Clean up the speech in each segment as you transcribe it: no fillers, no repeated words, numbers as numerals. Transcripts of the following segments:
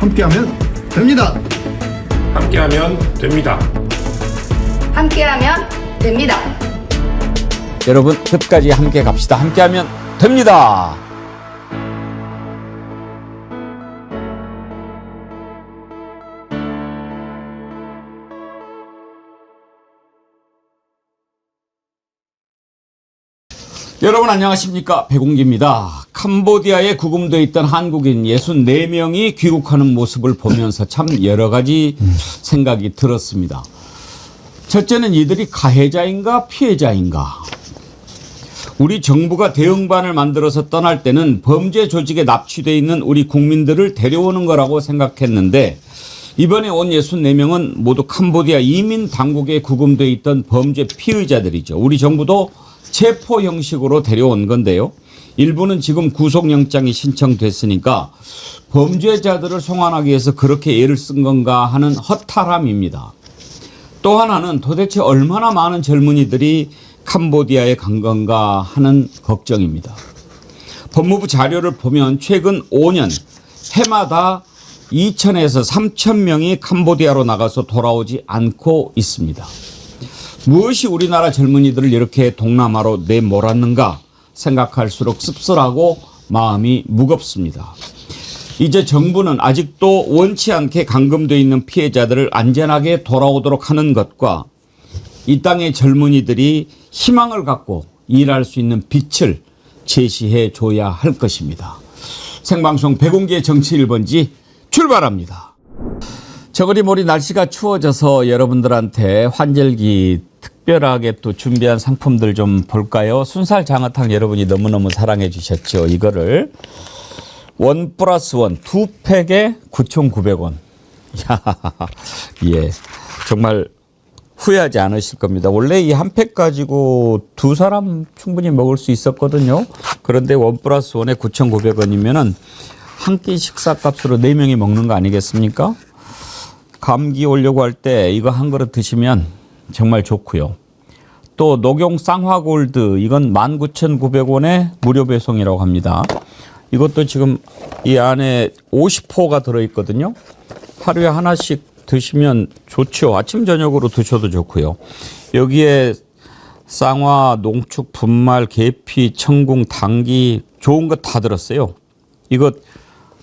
함께하면 됩니다. 함께하면 됩니다. 함께하면 됩니다. 여러분 끝까지 함께 갑시다. 함께하면 됩니다. 여러분 안녕하십니까, 백운기입니다. 캄보디아에 구금되어 있던 한국인 64명이 귀국하는 모습을 보면서 참 여러 가지 생각이 들었습니다. 첫째는 이들이 가해자인가 피해자인가. 우리 정부가 대응반을 만들어서 떠날 때는 범죄 조직에 납치되어 있는 우리 국민들을 데려오는 거라고 생각했는데, 이번에 온 64명은 모두 캄보디아 이민 당국에 구금되어 있던 범죄 피의자들이죠. 우리 정부도 체포 형식으로 데려온 건데요. 일부는 지금 구속영장이 신청됐으니까 범죄자들을 송환하기 위해서 그렇게 애를 쓴 건가 하는 허탈함입니다. 또 하나는 도대체 얼마나 많은 젊은이들이 캄보디아에 간 건가 하는 걱정입니다. 법무부 자료를 보면 최근 5년 해마다 2,000에서 3,000명이 캄보디아로 나가서 돌아오지 않고 있습니다. 무엇이 우리나라 젊은이들을 이렇게 동남아로 내몰았는가 생각할수록 씁쓸하고 마음이 무겁습니다. 이제 정부는 아직도 원치 않게 감금되어 있는 피해자들을 안전하게 돌아오도록 하는 것과 이 땅의 젊은이들이 희망을 갖고 일할 수 있는 빛을 제시해 줘야 할 것입니다. 생방송 백운기의 정치 1번지 출발합니다. 저거리몰이 날씨가 추워져서 여러분들한테 환절기 특별하게 또 준비한 상품들 좀 볼까요? 순살 장어탕 여러분이 너무너무 사랑해 주셨죠. 이거를 1+1 2팩에 9,900원. 예, 정말 후회하지 않으실 겁니다. 원래 이 한 팩 가지고 두 사람 충분히 먹을 수 있었거든요. 그런데 1+1에 9,900원이면은 한 끼 식사값으로 4명이 먹는 거 아니겠습니까? 감기 오려고 할 때 이거 한 그릇 드시면 정말 좋고요. 또 녹용 쌍화골드 이건 19,900원에 무료 배송이라고 합니다. 이것도 지금 이 안에 50호가 들어있거든요. 하루에 하나씩 드시면 좋죠. 아침 저녁으로 드셔도 좋고요. 여기에 쌍화, 농축, 분말, 계피, 청궁, 당귀 좋은 거 다 들었어요. 이거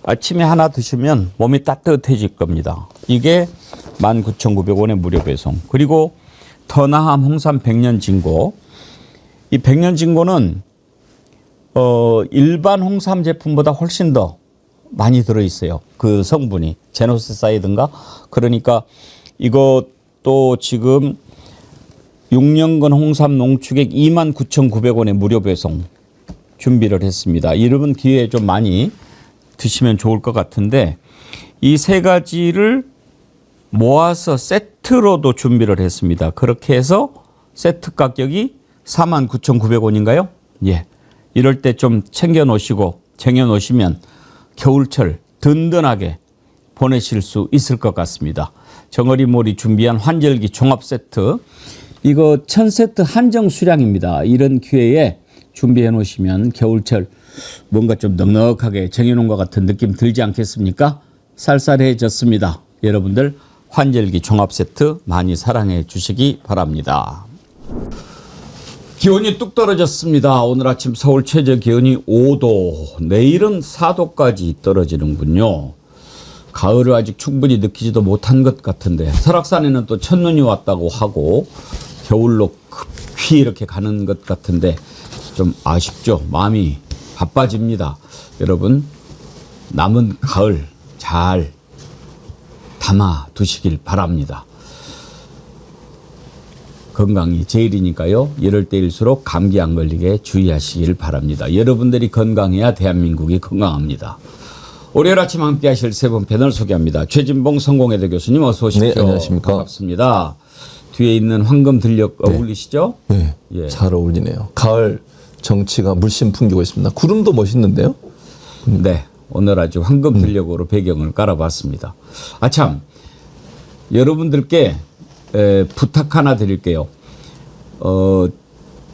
아침에 하나 드시면 몸이 따뜻해질 겁니다. 이게 19,900원의 무료 배송. 그리고 더나함 홍삼 백년진고. 이 백년진고는 일반 홍삼 제품보다 훨씬 더 많이 들어있어요. 그 성분이 제노스사이드인가? 그러니까 이것도 지금 6년근 홍삼 농축액 29,900원의 무료 배송 준비를 했습니다. 이런 기회에 좀 많이 드시면 좋을 것 같은데 이 세 가지를 모아서 세트로도 준비를 했습니다. 그렇게 해서 세트 가격이 49,900원인가요? 예. 이럴 때 좀 챙겨 놓으시고 쟁여 놓으시면 겨울철 든든하게 보내실 수 있을 것 같습니다. 정어리몰이 준비한 환절기 종합 세트. 이거 1,000세트 한정 수량입니다. 이런 기회에 준비해 놓으시면 겨울철 뭔가 좀 넉넉하게 쟁여놓은 것 같은 느낌 들지 않겠습니까? 쌀쌀해졌습니다. 여러분들 환절기 종합 세트 많이 사랑해 주시기 바랍니다. 기온이 뚝 떨어졌습니다. 오늘 아침 서울 최저 기온이 5도, 내일은 4도까지 떨어지는군요. 가을을 아직 충분히 느끼지도 못한 것 같은데 설악산에는 또 첫눈이 왔다고 하고 겨울로 급히 이렇게 가는 것 같은데 좀 아쉽죠. 마음이 바빠집니다. 여러분 남은 가을 잘 담아 두시길 바랍니다. 건강이 제일이니까요. 이럴 때일수록 감기 안 걸리게 주의하시길 바랍니다. 여러분들이 건강해야 대한민국이 건강합니다. 월요일 아침 함께 하실 세 분 패널 소개합니다. 최진봉 성공회대 교수님 어서 오십시오. 네, 안녕하십니까. 반갑습니다. 뒤에 있는 황금 들녘 어울리시죠? 네, 예. 잘 어울리네요. 가을 정치가 물씬 풍기고 있습니다. 구름도 멋있는데요? 네, 오늘 아주 황금 들녘으로 배경을 깔아봤습니다. 아참, 여러분들께 부탁 하나 드릴게요.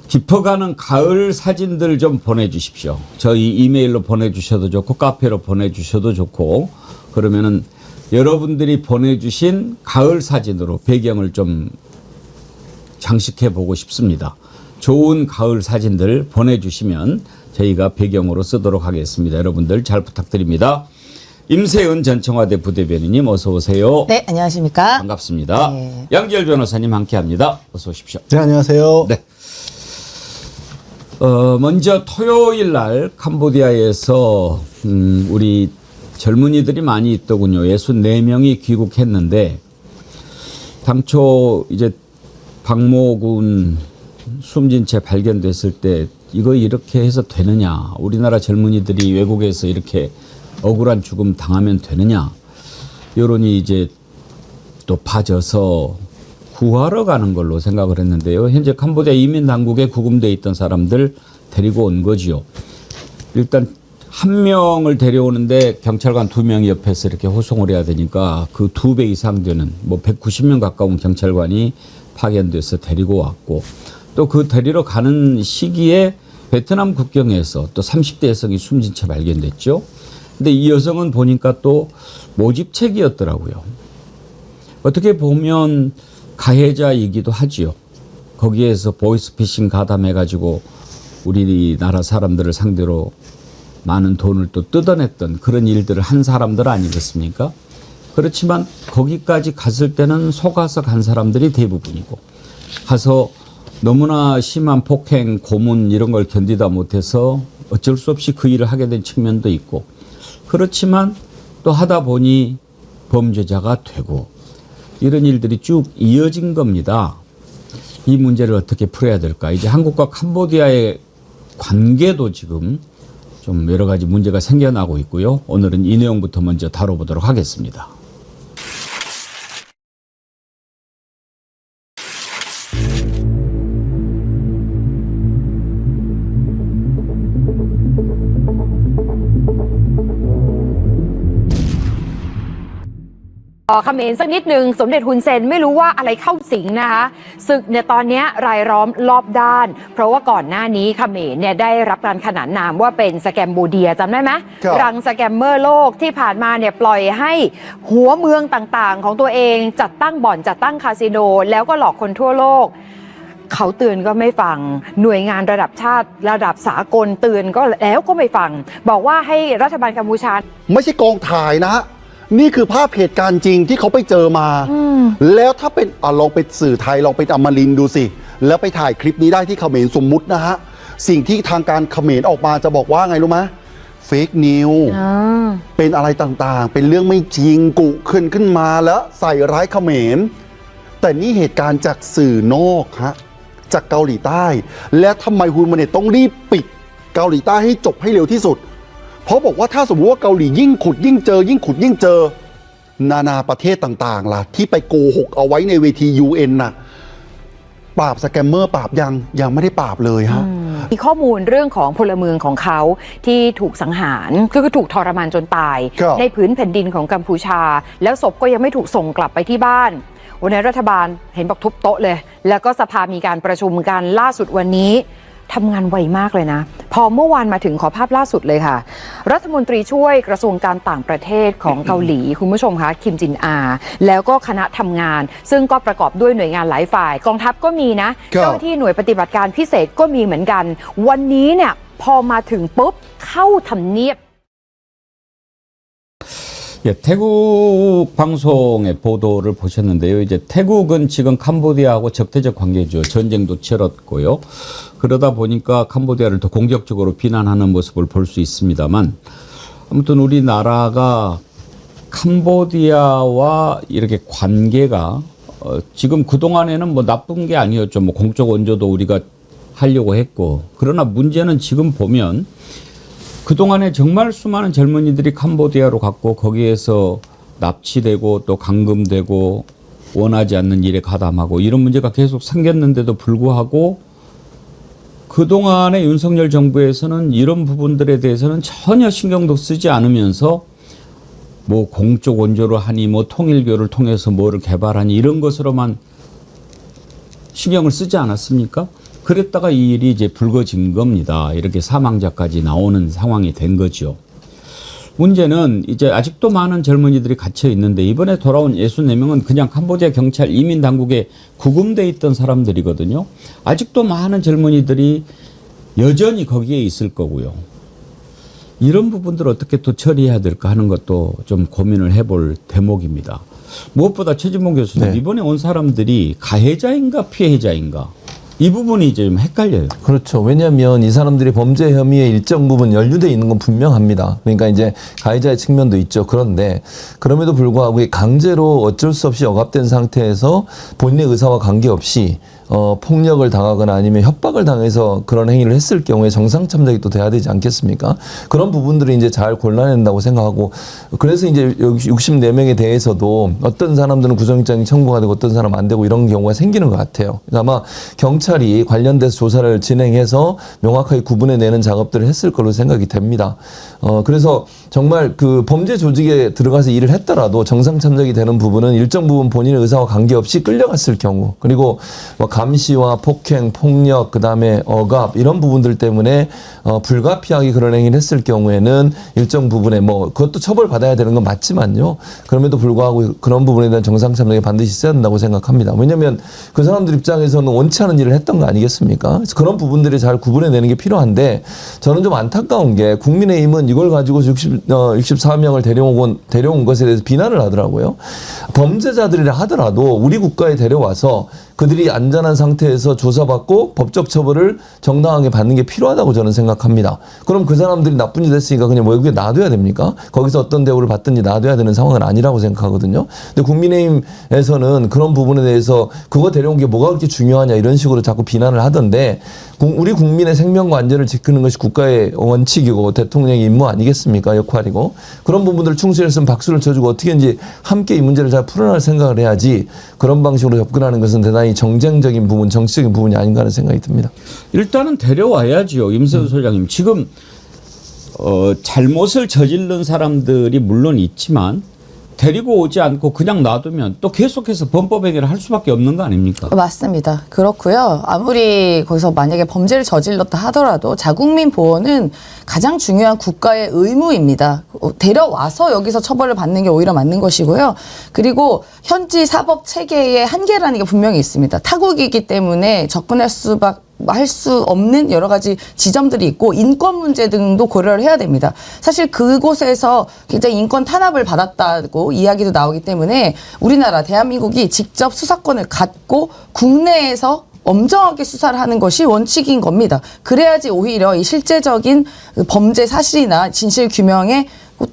깊어가는 가을 사진들 좀 보내주십시오. 저희 이메일로 보내주셔도 좋고 카페로 보내주셔도 좋고 그러면은 여러분들이 보내주신 가을 사진으로 배경을 좀 장식해 보고 싶습니다. 좋은 가을 사진들 보내주시면 저희가 배경으로 쓰도록 하겠습니다. 여러분들 잘 부탁드립니다. 임세은 전 청와대 부대변인님 어서 오세요. 네, 안녕하십니까. 반갑습니다. 네. 양지열 변호사님 함께합니다. 어서 오십시오. 네, 안녕하세요. 네. 먼저 토요일 날 캄보디아에서 우리 젊은이들이 많이 있더군요. 64명이 귀국했는데 당초 이제 박모군 숨진 채 발견됐을 때 이거 이렇게 해서 되느냐. 우리나라 젊은이들이 외국에서 이렇게 억울한 죽음 당하면 되느냐. 여론이 이제 또 파져서 구하러 가는 걸로 생각을 했는데요. 현재 캄보디아 이민 당국에 구금돼 있던 사람들 데리고 온 거지요. 일단 한 명을 데려오는데 경찰관 2명이 옆에서 이렇게 호송을 해야 되니까 그 2배 이상 되는 뭐 190명 가까운 경찰관이 파견돼서 데리고 왔고 또 그 데리러 가는 시기에 베트남 국경에서 또 30대 여성이 숨진 채 발견됐죠. 근데 이 여성은 보니까 또 모집책이었더라고요. 어떻게 보면 가해자이기도 하지요. 거기에서 보이스피싱 가담해가지고 우리나라 사람들을 상대로 많은 돈을 또 뜯어냈던 그런 일들을 한 사람들 아니겠습니까? 그렇지만 거기까지 갔을 때는 속아서 간 사람들이 대부분이고 가서 너무나 심한 폭행, 고문 이런 걸 견디다 못해서 어쩔 수 없이 그 일을 하게 된 측면도 있고 그렇지만 또 하다 보니 범죄자가 되고 이런 일들이 쭉 이어진 겁니다. 이 문제를 어떻게 풀어야 될까? 이제 한국과 캄보디아의 관계도 지금 좀 여러 가지 문제가 생겨나고 있고요. 오늘은 이 내용부터 먼저 다뤄보도록 하겠습니다.เขมรสักนิดหนึ่งสมเด็จฮุนเซนไม่รู้ว่าอะไรเข้าสิงนะคะศึกเนี่ยตอนนี้รายล้อมรอบด้านเพราะว่าก่อนหน้านี้เขมรเนี่ยได้รับการขนานนามว่าเป็นสแกมโบเดียจำได้ไหมรังสแกมเมอร์โลกที่ผ่านมาเนี่ยปล่อยให้หัวเมืองต่างๆของตัวเองจัดตั้งบ่อนจัดตั้งคาสิโนแล้วก็หลอกคนทั่วโลกเขาเตือนก็ไม่ฟังหน่วยงานระดับชาติระดับสากลเตือนก็แล้วก็ไม่ฟังบอกว่าให้รัฐบาลกัมพูชาไม่ใช่กองถ่ายนะนี่คือภาพเหตุการณ์จริงที่เขาไปเจอมาแล้วถ้าเป็นลองไปสื่อไทยลองไปอมรินทร์ดูสิแล้วไปถ่ายคลิปนี้ได้ที่เขมรสมมุตินะฮะสิ่งที่ทางการเขมรออกมาจะบอกว่าไงรู้ไหมเฟกนิวเป็นอะไรต่างๆเป็นเรื่องไม่จริงกุขึ้นมาแล้วใส่ร้ายเขมรแต่นี่เหตุการณ์จากสื่อนอกฮะจากเกาหลีใต้และทำไมฮุนมาเน็ตต้องรีบปิดเกาหลีใต้ให้จบให้เร็วที่สุดเพราะบอกว่าถ้าสมมติว่าเกาหลียิ่งขุดยิ่งเจอยิ่งขุดยิ่งเจอนานาประเทศต่างๆล่ะที่ไปโกหกเอาไว้ในเวที UN น่ะปราบสแกมเมอร์ปราบยังไม่ได้ปราบเลยฮะมีข้อมูลเรื่องของพลเมืองของเขาที่ถูกสังหารคือถูกทรมานจนตายในพื้นแผ่นดินของกัมพูชาแล้วศพก็ยังไม่ถูกส่งกลับไปที่บ้านวันนี้รัฐบาลเห็นบอกทุบโต๊ะเลยแล้วก็สภามีการประชุมกันล่าสุดวันนี้ทำงานไวมากเลยนะพอเมื่อวานมาถึงขอภาพล่าสุดเลยค่ะรัฐมนตรีช่วยกระทรวงการต่างประเทศของเกาหลีคุณผู้ชมคะคิมจินอาแล้วก็คณะทำงานซึ่งก็ประกอบด้วยหน่วยงานหลายฝ่ายกองทัพก็มีนะเจ้าหน้าที่หน่วยปฏิบัติการพิเศษก็มีเหมือนกันวันนี้เนี่ยพอมาถึงปุ๊บเข้าทำเนียบ예, 태국 방송의 보도를 보셨는데요. 이제 태국은 지금 캄보디아하고 적대적 관계죠. 전쟁도 치렀고요. 그러다 보니까 캄보디아를 더 공격적으로 비난하는 모습을 볼 수 있습니다만 아무튼 우리나라가 캄보디아와 이렇게 관계가 지금 그동안에는 뭐 나쁜 게 아니었죠. 뭐 공적 원조도 우리가 하려고 했고 그러나 문제는 지금 보면 그동안에 정말 수많은 젊은이들이 캄보디아로 갔고 거기에서 납치되고 또 감금되고 원하지 않는 일에 가담하고 이런 문제가 계속 생겼는데도 불구하고 그동안의 윤석열 정부에서는 이런 부분들에 대해서는 전혀 신경도 쓰지 않으면서 뭐 공적 원조로 하니 뭐 통일교를 통해서 뭐를 개발하니 이런 것으로만 신경을 쓰지 않았습니까? 그랬다가 이 일이 이제 불거진 겁니다. 이렇게 사망자까지 나오는 상황이 된 거죠. 문제는 이제 아직도 많은 젊은이들이 갇혀 있는데 이번에 돌아온 64명은 그냥 캄보디아 경찰 이민 당국에 구금돼 있던 사람들이거든요. 아직도 많은 젊은이들이 여전히 거기에 있을 거고요. 이런 부분들을 어떻게 또 처리해야 될까 하는 것도 좀 고민을 해볼 대목입니다. 무엇보다 최진봉 교수님, 네. 이번에 온 사람들이 가해자인가 피해자인가 이 부분이 이제 좀 헷갈려요. 그렇죠. 왜냐하면 이 사람들이 범죄 혐의에 일정 부분 연루돼 있는 건 분명합니다. 그러니까 이제 가해자의 측면도 있죠. 그런데 그럼에도 불구하고 강제로 어쩔 수 없이 억압된 상태에서 본인의 의사와 관계없이 폭력을 당하거나 아니면 협박을 당해서 그런 행위를 했을 경우에 정상참작이 또 돼야 되지 않겠습니까? 그런 부분들을 이제 잘 골라낸다고 생각하고, 그래서 이제 64명에 대해서도 어떤 사람들은 구속영장이 청구가 되고 어떤 사람은 안 되고 이런 경우가 생기는 것 같아요. 그러니까 아마 경찰이 관련돼서 조사를 진행해서 명확하게 구분해내는 작업들을 했을 걸로 생각이 됩니다. 그래서 정말 그 범죄 조직에 들어가서 일을 했더라도 정상참작이 되는 부분은 일정 부분 본인의 의사와 관계없이 끌려갔을 경우, 그리고 뭐 감시와 폭행, 폭력, 그다음에 억압 이런 부분들 때문에 불가피하게 그런 행위를 했을 경우에는 일정 부분에 뭐 그것도 처벌받아야 되는 건 맞지만요. 그럼에도 불구하고 그런 부분에 대한 정상참작이 반드시 있어야 된다고 생각합니다. 왜냐하면 그 사람들 입장에서는 원치 않은 일을 했던 거 아니겠습니까? 그래서 그런 부분들이 잘 구분해내는 게 필요한데, 저는 좀 안타까운 게 국민의힘은 이걸 가지고 64명을 데려온 것에 대해서 비난을 하더라고요. 범죄자들이라 하더라도 우리 국가에 데려와서 그들이 안전한 상태에서 조사받고 법적 처벌을 정당하게 받는 게 필요하다고 저는 생각합니다. 그럼 그 사람들이 나쁜 짓 했으니까 그냥 외국에 놔둬야 됩니까? 거기서 어떤 대우를 받든지 놔둬야 되는 상황은 아니라고 생각하거든요. 근데 국민의힘에서는 그런 부분에 대해서 그거 데려온 게 뭐가 그렇게 중요하냐 이런 식으로 자꾸 비난을 하던데, 우리 국민의 생명과 안전을 지키는 것이 국가의 원칙이고 대통령의 임무 아니겠습니까? 역할이고. 그런 부분들을 충실했으면 박수를 쳐주고 어떻게든지 함께 이 문제를 잘 풀어낼 생각을 해야지, 그런 방식으로 접근하는 것은 대단히 정쟁적인 부분, 정치적인 부분이 아닌가 하는 생각이 듭니다. 일단은 데려와야지요. 임세우 소장님. 지금 잘못을 저지른 사람들이 물론 있지만 데리고 오지 않고 그냥 놔두면 또 계속해서 범법 행위를 할 수밖에 없는 거 아닙니까? 맞습니다. 그렇고요. 아무리 거기서 만약에 범죄를 저질렀다 하더라도 자국민 보호는 가장 중요한 국가의 의무입니다. 데려와서 여기서 처벌을 받는 게 오히려 맞는 것이고요. 그리고 현지 사법 체계의 한계라는 게 분명히 있습니다. 타국이기 때문에 접근할 할 수 없는 여러 가지 지점들이 있고 인권 문제 등도 고려를 해야 됩니다. 사실 그곳에서 굉장히 인권 탄압을 받았다고 이야기도 나오기 때문에 우리나라 대한민국이 직접 수사권을 갖고 국내에서 엄정하게 수사를 하는 것이 원칙인 겁니다. 그래야지 오히려 이 실제적인 범죄 사실이나 진실 규명에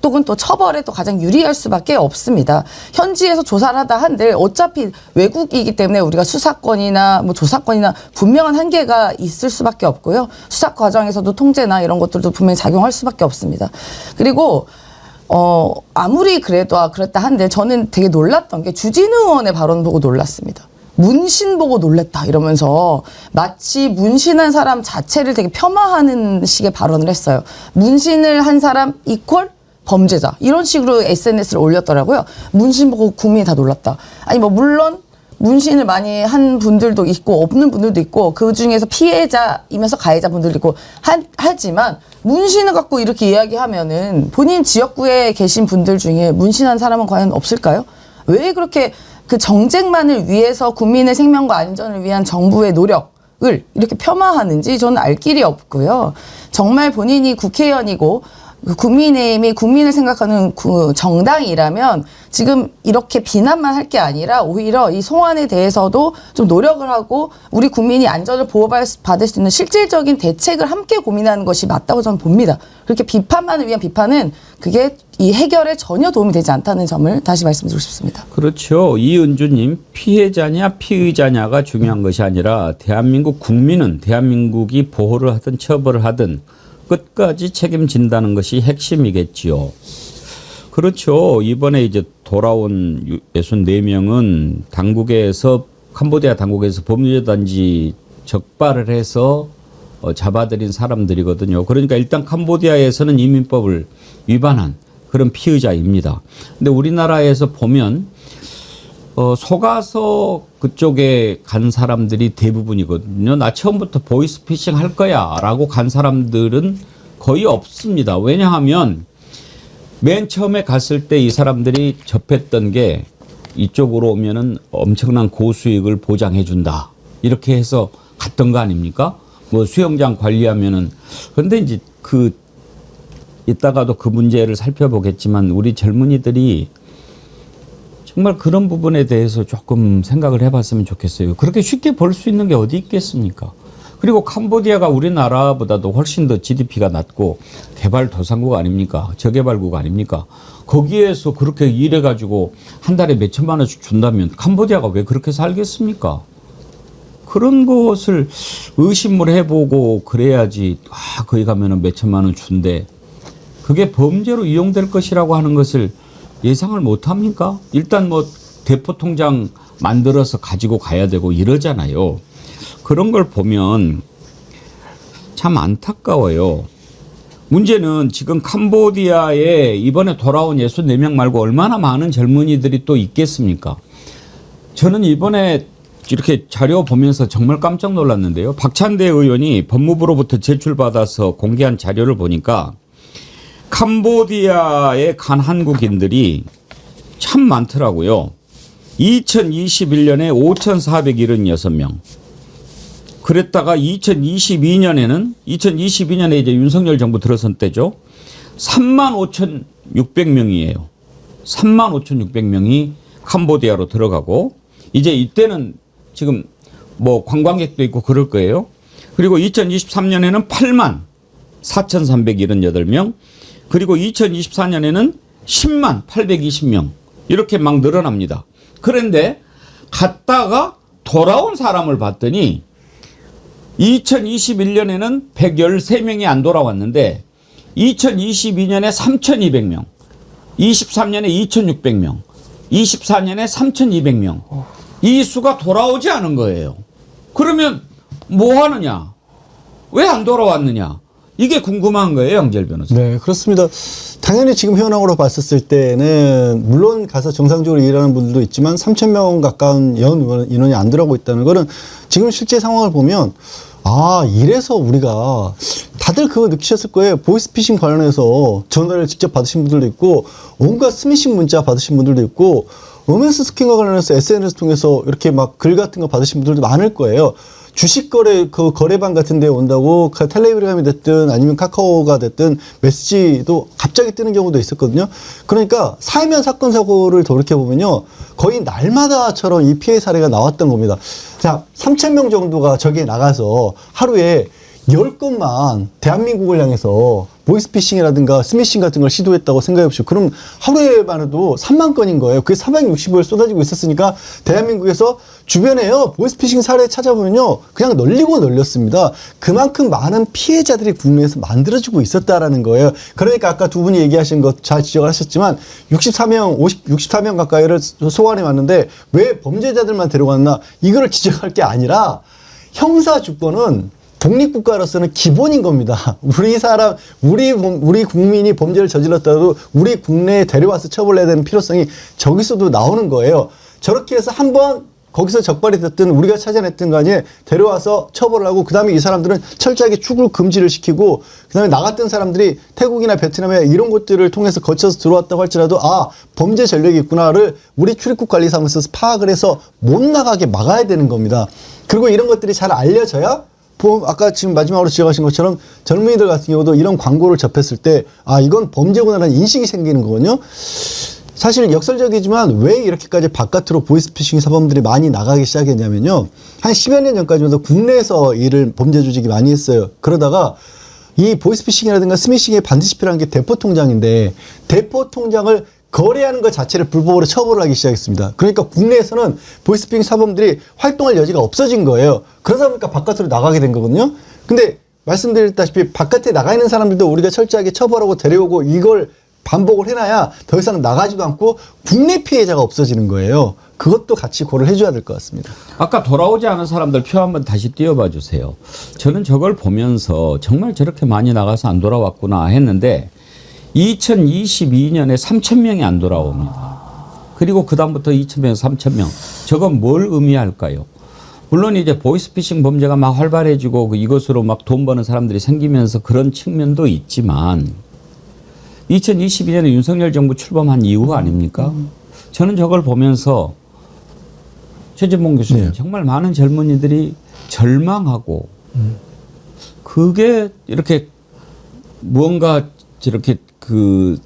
혹은 또 처벌에 또 가장 유리할 수밖에 없습니다. 현지에서 조사를 하다 한들 어차피 외국이기 때문에 우리가 수사권이나 뭐 조사권이나 분명한 한계가 있을 수밖에 없고요. 수사 과정에서도 통제나 이런 것들도 분명히 작용할 수밖에 없습니다. 그리고 아무리 그랬다 한들 저는 되게 놀랐던 게 주진우 의원의 발언 보고 놀랐습니다. 문신 보고 놀랬다 이러면서 마치 문신한 사람 자체를 되게 폄하하는 식의 발언을 했어요. 문신을 한 사람 이퀄 범죄자 이런 식으로 SNS를 올렸더라고요. 문신 보고 국민이 다 놀랐다. 아니 뭐 물론 문신을 많이 한 분들도 있고 없는 분들도 있고 그중에서 피해자이면서 가해자 분들도 있고 하지만 문신을 갖고 이렇게 이야기하면은 본인 지역구에 계신 분들 중에 문신한 사람은 과연 없을까요? 왜 그렇게 그 정쟁만을 위해서 국민의 생명과 안전을 위한 정부의 노력을 이렇게 폄하하는지 저는 알 길이 없고요. 정말 본인이 국회의원이고 국민의힘이 국민을 생각하는 그 정당이라면 지금 이렇게 비난만 할 게 아니라 오히려 이 송환에 대해서도 좀 노력을 하고 우리 국민이 안전을 보호받을 수 있는 실질적인 대책을 함께 고민하는 것이 맞다고 저는 봅니다. 그렇게 비판만을 위한 비판은 그게 이 해결에 전혀 도움이 되지 않다는 점을 다시 말씀드리고 싶습니다. 그렇죠. 이은주님, 피해자냐 피의자냐가 중요한 것이 아니라 대한민국 국민은 대한민국이 보호를 하든 처벌을 하든 끝까지 책임진다는 것이 핵심이겠지요. 그렇죠. 이번에 이제 돌아온 64명은 당국에서 캄보디아 당국에서 범죄단지 적발을 해서 잡아들인 사람들이거든요. 그러니까 일단 캄보디아에서는 이민법을 위반한 그런 피의자입니다. 근데 우리나라에서 보면 속아서 그쪽에 간 사람들이 대부분이거든요. 나 처음부터 보이스피싱 할 거야 라고 간 사람들은 거의 없습니다. 왜냐하면 맨 처음에 갔을 때 이 사람들이 접했던 게 이쪽으로 오면은 엄청난 고수익을 보장해 준다. 이렇게 해서 갔던 거 아닙니까? 뭐 수영장 관리하면은. 그런데 이제 이따가도 그 문제를 살펴보겠지만 우리 젊은이들이 정말 그런 부분에 대해서 조금 생각을 해봤으면 좋겠어요. 그렇게 쉽게 벌 수 있는 게 어디 있겠습니까? 그리고 캄보디아가 우리나라보다도 훨씬 더 GDP가 낮고 개발도상국 아닙니까? 저개발국 아닙니까? 거기에서 그렇게 일해가지고 한 달에 몇 천만 원씩 준다면 캄보디아가 왜 그렇게 살겠습니까? 그런 것을 의심을 해보고 그래야지. 거기 가면은 몇 천만 원 준대. 그게 범죄로 이용될 것이라고 하는 것을 예상을 못 합니까? 일단 뭐 대포 통장 만들어서 가지고 가야 되고 이러잖아요. 그런 걸 보면 참 안타까워요. 문제는 지금 캄보디아에 이번에 돌아온 64명 말고 얼마나 많은 젊은이들이 또 있겠습니까? 저는 이번에 이렇게 자료 보면서 정말 깜짝 놀랐는데요. 박찬대 의원이 법무부로부터 제출받아서 공개한 자료를 보니까 캄보디아에 간 한국인들이 참 많더라고요. 2021년에 5,476명. 그랬다가 2022년에 이제 윤석열 정부 들어선 때죠. 35,600명이에요. 35,600명이 캄보디아로 들어가고 이제 이때는 지금 뭐 관광객도 있고 그럴 거예요. 그리고 2023년에는 84,378명, 그리고 2024년에는 10820명 이렇게 막 늘어납니다. 그런데 갔다가 돌아온 사람을 봤더니 2021년에는 113명이 안 돌아왔는데 2022년에 3,200명, 23년에 2,600명, 24년에 3,200명. 이 수가 돌아오지 않은 거예요. 그러면 뭐 하느냐? 왜 안 돌아왔느냐? 이게 궁금한 거예요, 양재열 변호사. 네, 그렇습니다. 당연히 지금 현황으로 봤었을 때는 물론 가서 정상적으로 일하는 분들도 있지만 3,000명 가까운 인원이 안 들어가고 있다는 거는 지금 실제 상황을 보면 이래서 우리가 다들 그거 느끼셨을 거예요. 보이스피싱 관련해서 전화를 직접 받으신 분들도 있고 온갖 스미싱 문자 받으신 분들도 있고 로맨스 스킨과 관련해서 SNS 통해서 이렇게 막 글 같은 거 받으신 분들도 많을 거예요. 주식 거래, 그 거래방 같은 데 온다고 텔레그램이 됐든 아니면 카카오가 됐든 메시지도 갑자기 뜨는 경우도 있었거든요. 그러니까 사회면 사건 사고를 돌이켜보면요. 거의 날마다처럼 이 피해 사례가 나왔던 겁니다. 자, 3,000명 정도가 저기에 나가서 하루에 10건만 대한민국을 향해서 보이스피싱이라든가 스미싱 같은 걸 시도했다고 생각해 보시죠. 그럼 하루에만 해도 3만 건인 거예요. 그게 460일 쏟아지고 있었으니까 대한민국에서 주변에요. 보이스피싱 사례 찾아보면요. 그냥 널리고 널렸습니다. 그만큼 많은 피해자들이 국내에서 만들어지고 있었다라는 거예요. 그러니까 아까 두 분이 얘기하신 것 잘 지적을 하셨지만 64명 가까이를 소환해 왔는데 왜 범죄자들만 데려갔나? 이거를 지적할 게 아니라 형사 주권은 독립국가로서는 기본인 겁니다. 우리 국민이 범죄를 저질렀다고 우리 국내에 데려와서 처벌해야 되는 필요성이 저기서도 나오는 거예요. 저렇게 해서 한번 거기서 적발이 됐든 우리가 찾아냈든 간에 데려와서 처벌을 하고 그다음에 이 사람들은 철저하게 출국 금지를 시키고 그다음에 나갔던 사람들이 태국이나 베트남에 이런 곳들을 통해서 거쳐서 들어왔다고 할지라도 범죄 전력이 있구나를 우리 출입국 관리사무소에서 파악을 해서 못 나가게 막아야 되는 겁니다. 그리고 이런 것들이 잘 알려져야 아까 지금 마지막으로 지적하신 것처럼 젊은이들 같은 경우도 이런 광고를 접했을 때 이건 범죄구나라는 인식이 생기는 거거든요. 사실 역설적이지만 왜 이렇게까지 바깥으로 보이스피싱 사범들이 많이 나가기 시작했냐면요. 한 10여 년 전까지만 해도 국내에서 범죄 조직이 많이 했어요. 그러다가 이 보이스피싱이라든가 스미싱에 반드시 필요한 게 대포 통장인데 대포 통장을 거래하는 것 자체를 불법으로 처벌을 하기 시작했습니다. 그러니까 국내에서는 보이스피싱 사범들이 활동할 여지가 없어진 거예요. 그러다 보니까 바깥으로 나가게 된 거거든요. 근데 말씀드렸다시피 바깥에 나가 있는 사람들도 우리가 철저하게 처벌하고 데려오고 이걸 반복을 해놔야 더 이상 나가지도 않고 국내 피해자가 없어지는 거예요. 그것도 같이 고려를 해줘야 될 것 같습니다. 아까 돌아오지 않은 사람들 표 한번 다시 띄워봐 주세요. 저는 저걸 보면서 정말 저렇게 많이 나가서 안 돌아왔구나 했는데 2022년에 3,000명이 안 돌아옵니다. 그리고 그다음부터 2,000명, 3,000명. 저건 뭘 의미할까요? 물론 이제 보이스피싱 범죄가 막 활발해지고 이것으로 막 돈 버는 사람들이 생기면서 그런 측면도 있지만 2022년에 윤석열 정부 출범한 이후 아닙니까? 저는 저걸 보면서 최진봉 교수님 네. 정말 많은 젊은이들이 절망하고 그게 이렇게 무언가 저렇게 그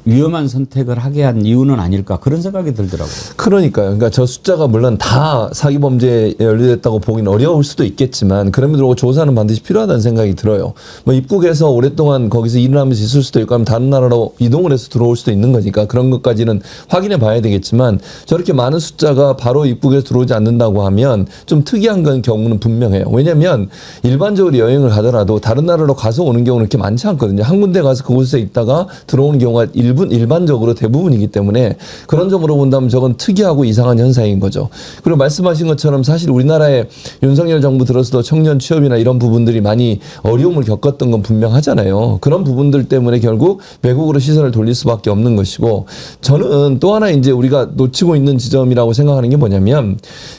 위험한 선택을 하게 한 이유는 아닐까 그런 생각이 들더라고요. 그러니까요. 그러니까 저 숫자가 물론 다 사기 범죄에 연루됐다고 보기는 어려울 수도 있겠지만 그럼에도 불구하고 조사는 반드시 필요하다는 생각이 들어요. 뭐 입국에서 오랫동안 거기서 일을 하면서 있을 수도 있고 하면 다른 나라로 이동을 해서 들어올 수도 있는 거니까 그런 것까지는 확인해 봐야 되겠지만 저렇게 많은 숫자가 바로 입국에서 들어오지 않는다고 하면 좀 특이한 건 경우는 분명해요. 왜냐하면 일반적으로 여행을 가더라도 다른 나라로 가서 오는 경우는 그렇게 많지 않거든요. 한 군데 가서 그곳에 있다가 들어오는 경우가 일반적으로 대부분이기 때문에 그런 점으로 본다면 저건 특이하고 이상한 현상인 거죠. 그리고 말씀하신 것처럼 사실 우리나라에 윤석열 정부 들어서도 청년 취업이나 이런 부분들이 많이 어려움을 겪었던 건 분명하잖아요. 그런 부분들 때문에 결국 외국으로 시선을 돌릴 수밖에 없는 것이고 저는 또 하나 이제 우리가 놓치고 있는 지점이라고 생각하는 게 뭐냐면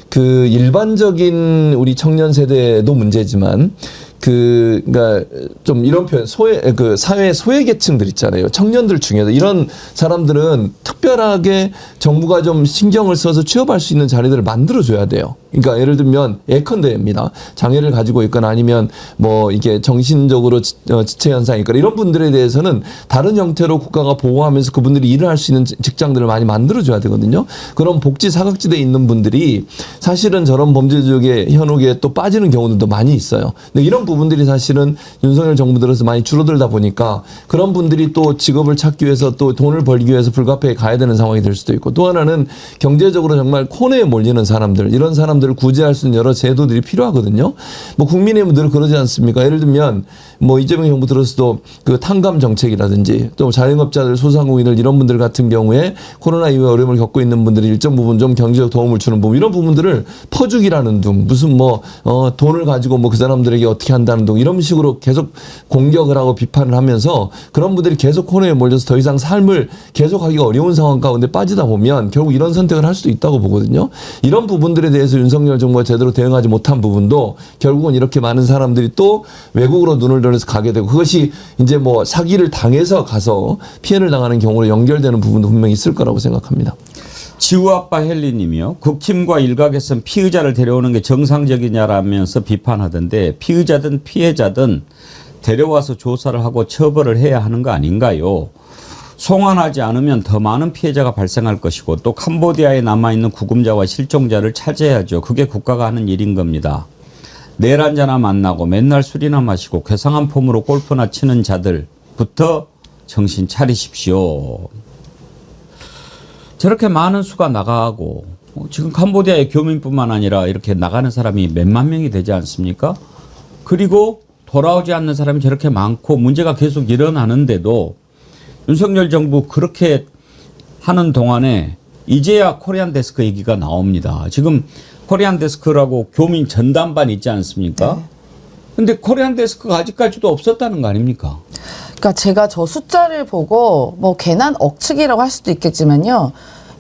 그 일반적인 우리 청년 세대도 문제지만 그러니까 좀 이런 표현 그 사회 소외 계층들 있잖아요. 청년들 중에서 이런 사람들은 특별하게 정부가 좀 신경을 써서 취업할 수 있는 자리들을 만들어줘야 돼요. 그러니까 예를 들면 예컨대입니다. 장애를 가지고 있거나 아니면 뭐 이게 정신적으로 지체 현상이 있거나 이런 분들에 대해서는 다른 형태로 국가가 보호하면서 그분들이 일을 할 수 있는 직장들을 많이 만들어줘야 되거든요. 그런 복지 사각지대에 있는 분들이 사실은 저런 범죄적의 현혹에 또 빠지는 경우들도 많이 있어요. 근데 이런 부분들이 사실은 윤석열 정부 들어서 많이 줄어들다 보니까 그런 분들이 또 직업을 찾기 위해서 또 돈을 벌기 위해서 불가피하게 가야 되는 상황이 될 수도 있고 또 하나는 경제적으로 정말 코너에 몰리는 사람들 이런 사람들을 구제할 수 있는 여러 제도들이 필요하거든요. 뭐 국민의힘은 늘 그러지 않습니까? 예를 들면 뭐 이재명 정부 들어서도 그 탕감 정책이라든지 또 자영업자들 소상공인들 이런 분들 같은 경우에 코로나 이후에 어려움을 겪고 있는 분들이 일정 부분 좀 경제적 도움을 주는 부분 이런 부분들을 퍼주기라는 둥 무슨 뭐 돈을 가지고 뭐 그 사람들에게 어떻게 한다는 둥 이런 식으로 계속 공격을 하고 비판을 하면서 그런 분들이 계속 코너에 몰려서 더 이상 삶을 계속하기가 어려운 상황 가운데 빠지다 보면 결국 이런 선택을 할 수도 있다고 보거든요. 이런 부분들에 대해서 윤석열 정부가 제대로 대응하지 못한 부분도 결국은 이렇게 많은 사람들이 또 외국으로 눈을 들어서 가게 되고 그것이 이제 뭐 사기를 당해서 가서 피해를 당하는 경우로 연결되는 부분도 분명히 있을 거라고 생각합니다. 지우아빠 헬리님이요. 국힘과 일각에선 피의자를 데려오는 게 정상적이냐라면서 비판하던데 피의자든 피해자든 데려와서 조사를 하고 처벌을 해야 하는 거 아닌가요? 송환하지 않으면 더 많은 피해자가 발생할 것이고 또 캄보디아에 남아있는 구금자와 실종자를 찾아야죠. 그게 국가가 하는 일인 겁니다. 내일 한자나 만나고 맨날 술이나 마시고 괴상한 폼으로 골프나 치는 자들부터 정신 차리십시오. 저렇게 많은 수가 나가고 지금 캄보디아의 교민뿐만 아니라 이렇게 나가는 사람이 몇만 명이 되지 않습니까? 그리고 돌아오지 않는 사람이 저렇게 많고 문제가 계속 일어나는데도 윤석열 정부 그렇게 하는 동안에 이제야 코리안 데스크 얘기가 나옵니다. 지금 코리안 데스크라고 교민 전담반 있지 않습니까? 네. 근데 코리안 데스크가 아직까지도 없었다는 거 아닙니까? 그러니까 제가 저 숫자를 보고 뭐 괜한 억측이라고 할 수도 있겠지만요.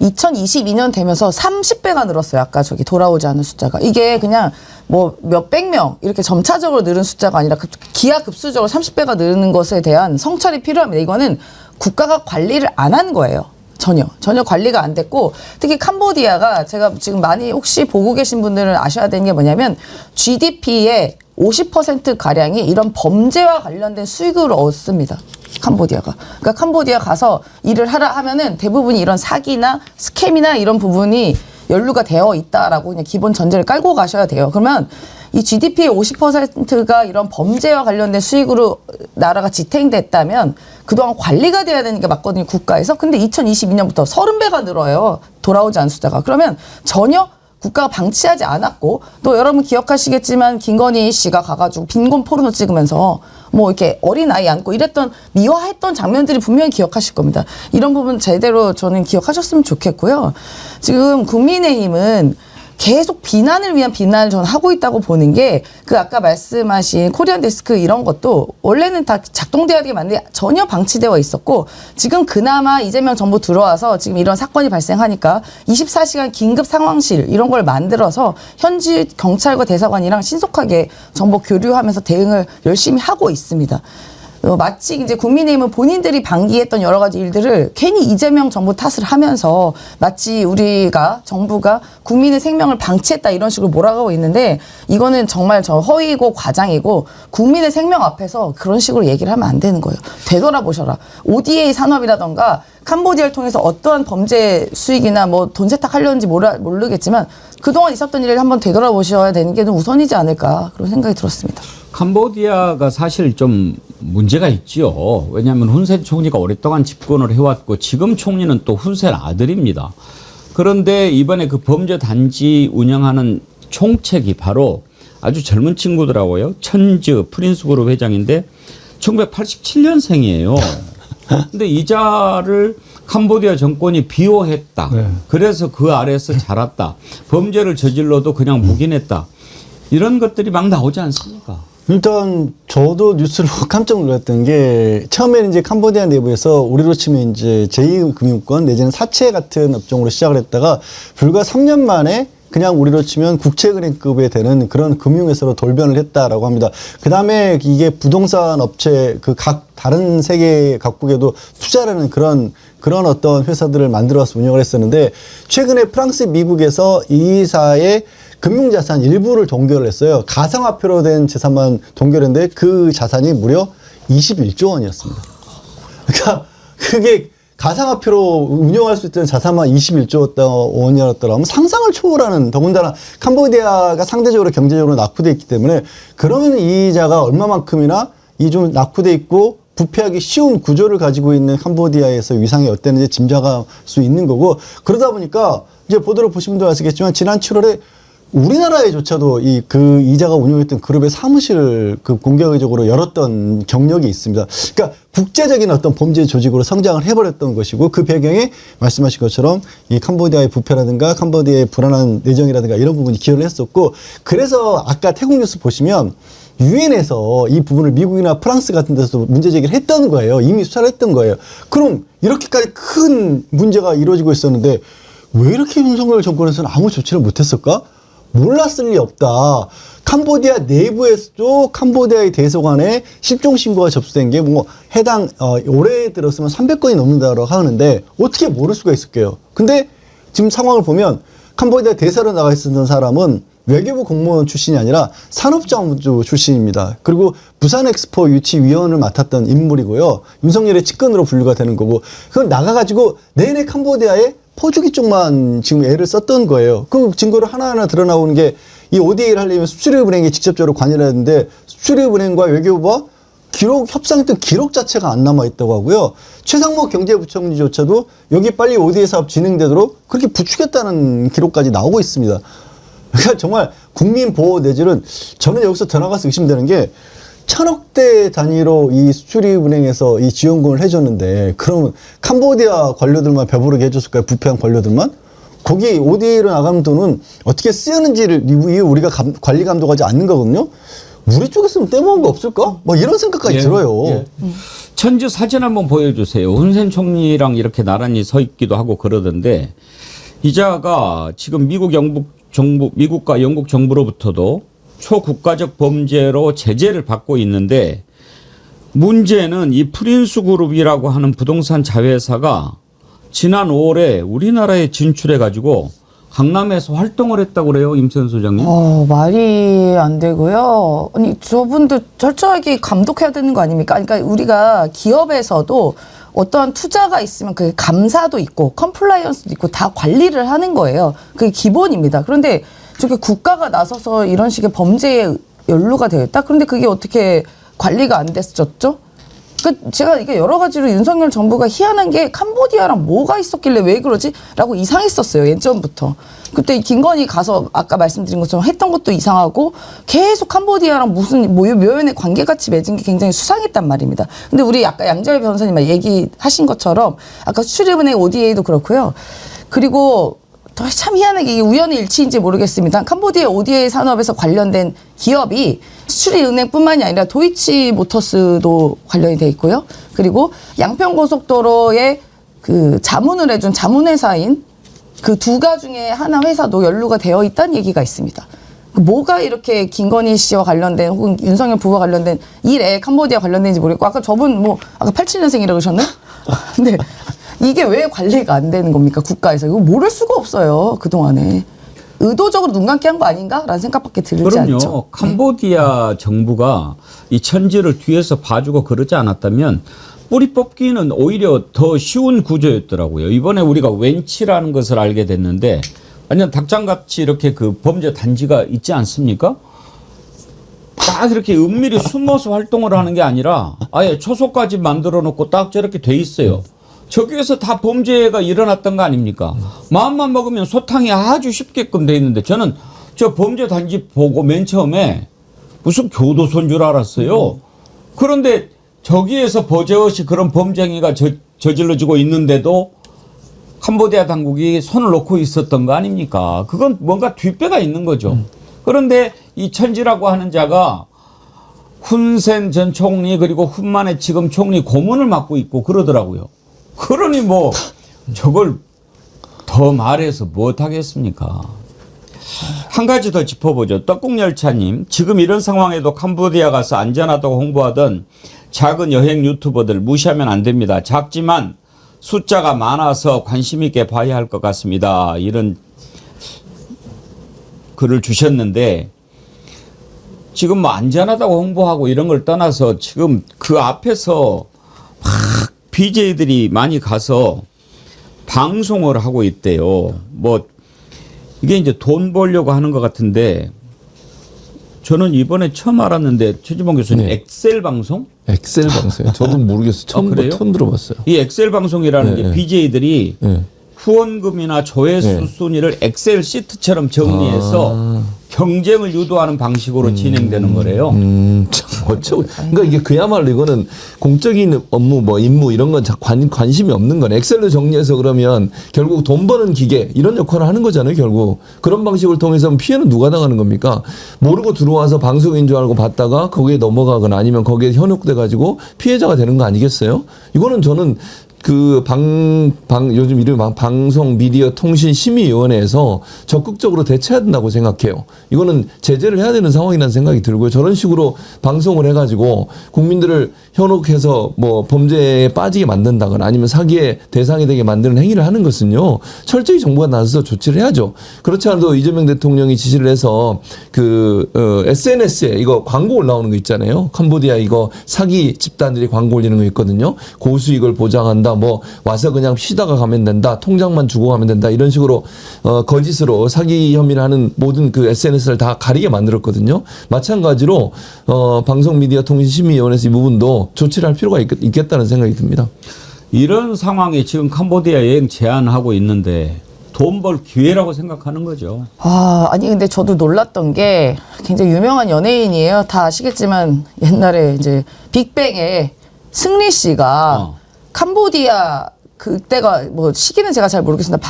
2022년 되면서 30배가 늘었어요. 아까 저기 돌아오지 않은 숫자가. 이게 그냥 뭐 몇백 명 이렇게 점차적으로 늘은 숫자가 아니라 기하급수적으로 30배가 늘는 것에 대한 성찰이 필요합니다. 이거는 국가가 관리를 안 한 거예요. 전혀 관리가 안 됐고 특히 캄보디아가 제가 지금 많이 혹시 보고 계신 분들은 아셔야 되는 게 뭐냐면 GDP의 50%가량이 이런 범죄와 관련된 수익을 얻습니다. 캄보디아가. 그러니까 캄보디아 가서 일을 하라 하면은 대부분이 이런 사기나 스캠이나 이런 부분이 연루가 되어 있다라고 그냥 기본 전제를 깔고 가셔야 돼요. 그러면 이 GDP의 50%가 이런 범죄와 관련된 수익으로 나라가 지탱됐다면 그동안 관리가 돼야 되는 게 맞거든요, 국가에서. 근데 2022년부터 30배가 늘어요. 돌아오지 않은 숫자가. 그러면 전혀 국가가 방치하지 않았고 또 여러분 기억하시겠지만 김건희 씨가 가가지고 빈곤 포르노 찍으면서 뭐 이렇게 어린아이 안고 이랬던 미화했던 장면들이 분명히 기억하실 겁니다. 이런 부분 제대로 저는 기억하셨으면 좋겠고요. 지금 국민의힘은 계속 비난을 위한 비난을 저는 하고 있다고 보는 게 그 아까 말씀하신 코리안 데스크 이런 것도 원래는 다 작동돼야 되게 맞는데 전혀 방치되어 있었고 지금 그나마 이재명 정부 들어와서 지금 이런 사건이 발생하니까 24시간 긴급 상황실 이런 걸 만들어서 현지 경찰과 대사관이랑 신속하게 정보 교류하면서 대응을 열심히 하고 있습니다. 마치 이제 국민의힘은 본인들이 방기했던 여러 가지 일들을 괜히 이재명 정부 탓을 하면서 마치 우리가 정부가 국민의 생명을 방치했다 이런 식으로 몰아가고 있는데 이거는 정말 저 허위고 과장이고 국민의 생명 앞에서 그런 식으로 얘기를 하면 안 되는 거예요. 되돌아보셔라. ODA 산업이라던가 캄보디아를 통해서 어떠한 범죄 수익이나 뭐 돈 세탁하려는지 모르겠지만 그동안 있었던 일을 한번 되돌아보셔야 되는 게 좀 우선이지 않을까 그런 생각이 들었습니다. 캄보디아가 사실 좀 문제가 있지요. 왜냐하면 훈센 총리가 오랫동안 집권을 해왔고 지금 총리는 또 훈센 아들입니다. 그런데 이번에 그 범죄 단지 운영하는 총책이 바로 아주 젊은 친구더라고요. 천즈 프린스 그룹 회장인데 1987년생이에요. 근데 이자를 캄보디아 정권이 비호했다. 네. 그래서 그 아래에서 자랐다. 범죄를 저질러도 그냥 묵인했다. 이런 것들이 막 나오지 않습니까? 일단 저도 뉴스를 보고 깜짝 놀랐던 게 처음에는 이제 캄보디아 내부에서 우리로 치면 이제 제2금융권 내지는 사채 같은 업종으로 시작을 했다가 불과 3년 만에 그냥 우리로 치면 국채은행급에 되는 그런 금융회사로 돌변을 했다라고 합니다. 그 다음에 이게 부동산 업체 그 각 다른 세계 각국에도 투자라는 그런 어떤 회사들을 만들어서 운영을 했었는데 최근에 프랑스, 미국에서 이 회사의 금융자산 일부를 동결을 했어요. 가상화폐로 된 재산만 동결했는데 그 자산이 무려 21조 원이었습니다. 그러니까 그게 가상화폐로 운영할 수 있던 자산만 21조 원이었더라면 상상을 초월하는, 더군다나 캄보디아가 상대적으로 경제적으로 낙후되어 있기 때문에 그러면 이 이자가 얼마만큼이나 이 좀 낙후되어 있고 부패하기 쉬운 구조를 가지고 있는 캄보디아에서 위상이 어땠는지 짐작할 수 있는 거고, 그러다 보니까 이제 보도를 보신 분들 아시겠지만 지난 7월에 우리나라에조차도 그 이자가 운영했던 그룹의 사무실을 공개적으로 열었던 경력이 있습니다. 그러니까 국제적인 어떤 범죄 조직으로 성장을 해버렸던 것이고, 그 배경에 말씀하신 것처럼 이 캄보디아의 부패라든가 캄보디아의 불안한 내정이라든가 이런 부분이 기여를 했었고, 그래서 아까 태국 뉴스 보시면 유엔에서 이 부분을 미국이나 프랑스 같은 데서도 문제 제기를 했던 거예요. 이미 수사를 했던 거예요. 그럼 이렇게까지 큰 문제가 이루어지고 있었는데 왜 이렇게 윤석열 정권에서는 아무 조치를 못했을까? 몰랐을 리 없다. 캄보디아 내부에서도 캄보디아의 대사관에 실종 신고가 접수된 게 뭐 해당 올해 들었으면 300건이 넘는다고 하는데 어떻게 모를 수가 있을게요. 근데 지금 상황을 보면 캄보디아 대사로 나가 있었던 사람은 외교부 공무원 출신이 아니라 산업자원부 출신입니다. 그리고 부산 엑스포 유치위원을 맡았던 인물이고요. 윤석열의 측근으로 분류가 되는 거고, 그건 나가가지고 내내 캄보디아에 퍼주기 쪽만 지금 애를 썼던 거예요. 그 증거를 하나하나 드러나오는 게 이 ODA를 하려면 수출입은행에 직접적으로 관여를 했는데 수출입은행과 외교부와 협상했던 기록 자체가 안 남아있다고 하고요. 최상목 경제부총리조차도 여기 빨리 ODA 사업 진행되도록 그렇게 부추겼다는 기록까지 나오고 있습니다. 그러니까 정말 국민 보호 내지는 저는 여기서 더 나가서 의심되는 게 1000억대 단위로 이 수출입은행에서 이 지원금을 해줬는데 그러면 캄보디아 관료들만 배부르게 해줬을까요? 부패한 관료들만? 거기 ODA로 나가는 돈은 어떻게 쓰였는지를 우리가 관리 감독하지 않는 거거든요. 우리 쪽에서는 떼먹은 거 없을까? 뭐 이런 생각까지 들어요. 예. 천지 사진 한번 보여주세요. 훈센 총리랑 이렇게 나란히 서 있기도 하고 그러던데 이자가 지금 미국과 영국 정부로부터도 초국가적 범죄로 제재를 받고 있는데, 문제는 이 프린스 그룹이라고 하는 부동산 자회사가 지난 5월에 우리나라에 진출해가지고 강남에서 활동을 했다고 그래요, 임세현 소장님. 말이 안 되고요. 아니, 저분도 철저하게 감독해야 되는 거 아닙니까? 그러니까 우리가 기업에서도 어떠한 투자가 있으면 그게 감사도 있고 컴플라이언스도 있고 다 관리를 하는 거예요. 그게 기본입니다. 그런데 저게 국가가 나서서 이런 식의 범죄에 연루가 되어 있다? 그런데 그게 어떻게 관리가 안 됐었죠? 그러니까 제가 이게 여러 가지로 윤석열 정부가 희한한 게 캄보디아랑 뭐가 있었길래 왜 그러지? 라고 이상했었어요. 예전부터. 그때 김건희 가서 아까 말씀드린 것처럼 했던 것도 이상하고 계속 캄보디아랑 무슨 묘연의 관계같이 맺은 게 굉장히 수상했단 말입니다. 근데 우리 아까 양재열 변호사님 얘기하신 것처럼 아까 수출입은행 ODA도 그렇고요. 그리고 참 희한하게 이게 우연의 일치인지 모르겠습니다. 캄보디아 ODA 산업에서 관련된 기업이 수출입은행뿐만이 아니라 도이치모터스도 관련이 돼 있고요. 그리고 양평고속도로에 그 자문을 해준 자문회사인 그 두 가 중에 하나 회사도 연루가 되어 있다는 얘기가 있습니다. 뭐가 이렇게 김건희 씨와 관련된 혹은 윤석열 부부와 관련된 일에 캄보디아 관련된지 모르겠고 아까 저분 뭐 아까 87년생이라고 그러셨나요? 근데 이게 왜 관리가 안 되는 겁니까 국가에서? 이거 모를 수가 없어요 그동안에. 의도적으로 눈 감게 한 거 아닌가라는 생각밖에 들지 그럼요. 않죠. 캄보디아 정부가 이 천지를 뒤에서 봐주고 그러지 않았다면 뿌리 뽑기는 오히려 더 쉬운 구조였더라고요. 이번에 우리가 웬치라는 것을 알게 됐는데 완전 닭장같이 이렇게 그 범죄 단지가 있지 않습니까? 딱 이렇게 은밀히 숨어서 활동을 하는 게 아니라 아예 초소까지 만들어 놓고 딱 저렇게 돼 있어요. 저기에서 다 범죄가 일어났던 거 아닙니까? 마음만 먹으면 소탕이 아주 쉽게끔 돼 있는데 저는 저 범죄 단지 보고 맨 처음에 무슨 교도소인 줄 알았어요. 그런데 저기에서 버젓이 그런 범죄 행위가 저질러지고 있는데도 캄보디아 당국이 손을 놓고 있었던 거 아닙니까? 그건 뭔가 뒷배가 있는 거죠. 그런데 이 천지라고 하는 자가 훈센 전 총리 그리고 훈만의 지금 총리 고문을 맡고 있고 그러더라고요. 그러니 뭐 저걸 더 말해서 못하겠습니까? 한 가지 더 짚어보죠. 떡국열차님, 지금 이런 상황에도 캄보디아 가서 안전하다고 홍보하던 작은 여행 유튜버들 무시하면 안 됩니다. 작지만 숫자가 많아서 관심 있게 봐야 할 것 같습니다. 이런 글을 주셨는데 지금 뭐 안전하다고 홍보하고 이런 걸 떠나서 지금 그 앞에서 막 BJ들이 많이 가서 방송을 하고 있대요. 뭐 이게 이제 돈 벌려고 하는 것 같은데 저는 이번에 처음 알았는데 최지봉 교수님 네. 엑셀 방송? 엑셀 방송이요. 저도 모르겠어요. 그래요? 처음 들어봤어요. 이 엑셀 방송이라는 네, 게 네. BJ들이 네. 후원금이나 조회수 네. 순위를 엑셀 시트처럼 정리해서 경쟁을 유도하는 방식으로 진행되는 거래요. 참 어쩌고. 그러니까 이게 그야말로 이거는 공적인 업무, 뭐 임무 이런 건 관심이 없는 거네. 엑셀로 정리해서 그러면 결국 돈 버는 기계 이런 역할을 하는 거잖아요. 결국 그런 방식을 통해서 피해는 누가 당하는 겁니까? 모르고 들어와서 방송인 줄 알고 봤다가 거기에 넘어가거나 아니면 거기에 현혹돼 가지고 피해자가 되는 거 아니겠어요? 이거는 저는 그 요즘 이름이 방송 미디어 통신 심의위원회에서 적극적으로 대처해야 된다고 생각해요. 이거는 제재를 해야 되는 상황이라는 생각이 들고요. 저런 식으로 방송을 해가지고 국민들을 현혹해서 뭐 범죄에 빠지게 만든다거나 아니면 사기의 대상이 되게 만드는 행위를 하는 것은요. 철저히 정부가 나서서 조치를 해야죠. 그렇지 않아도 이재명 대통령이 지시를 해서 SNS에 이거 광고 올라오는 거 있잖아요. 캄보디아 이거 사기 집단들이 광고 올리는 거 있거든요. 고수익을 보장한다. 뭐 와서 그냥 쉬다가 가면 된다. 통장만 주고 가면 된다. 이런 식으로 거짓으로 사기 혐의를 하는 모든 그 SNS를 다 가리게 만들었거든요. 마찬가지로 방송 미디어 통신 심의위원회에서 이 부분도 조치를 할 필요가 있겠다는 생각이 듭니다. 이런 상황에 지금 캄보디아 여행 제한하고 있는데 돈 벌 기회라고 생각하는 거죠. 아니 근데 저도 놀랐던 게 굉장히 유명한 연예인이에요. 다 아시겠지만 옛날에 이제 빅뱅의 승리 씨가 캄보디아 그때가 뭐 시기는 제가 잘 모르겠습니다.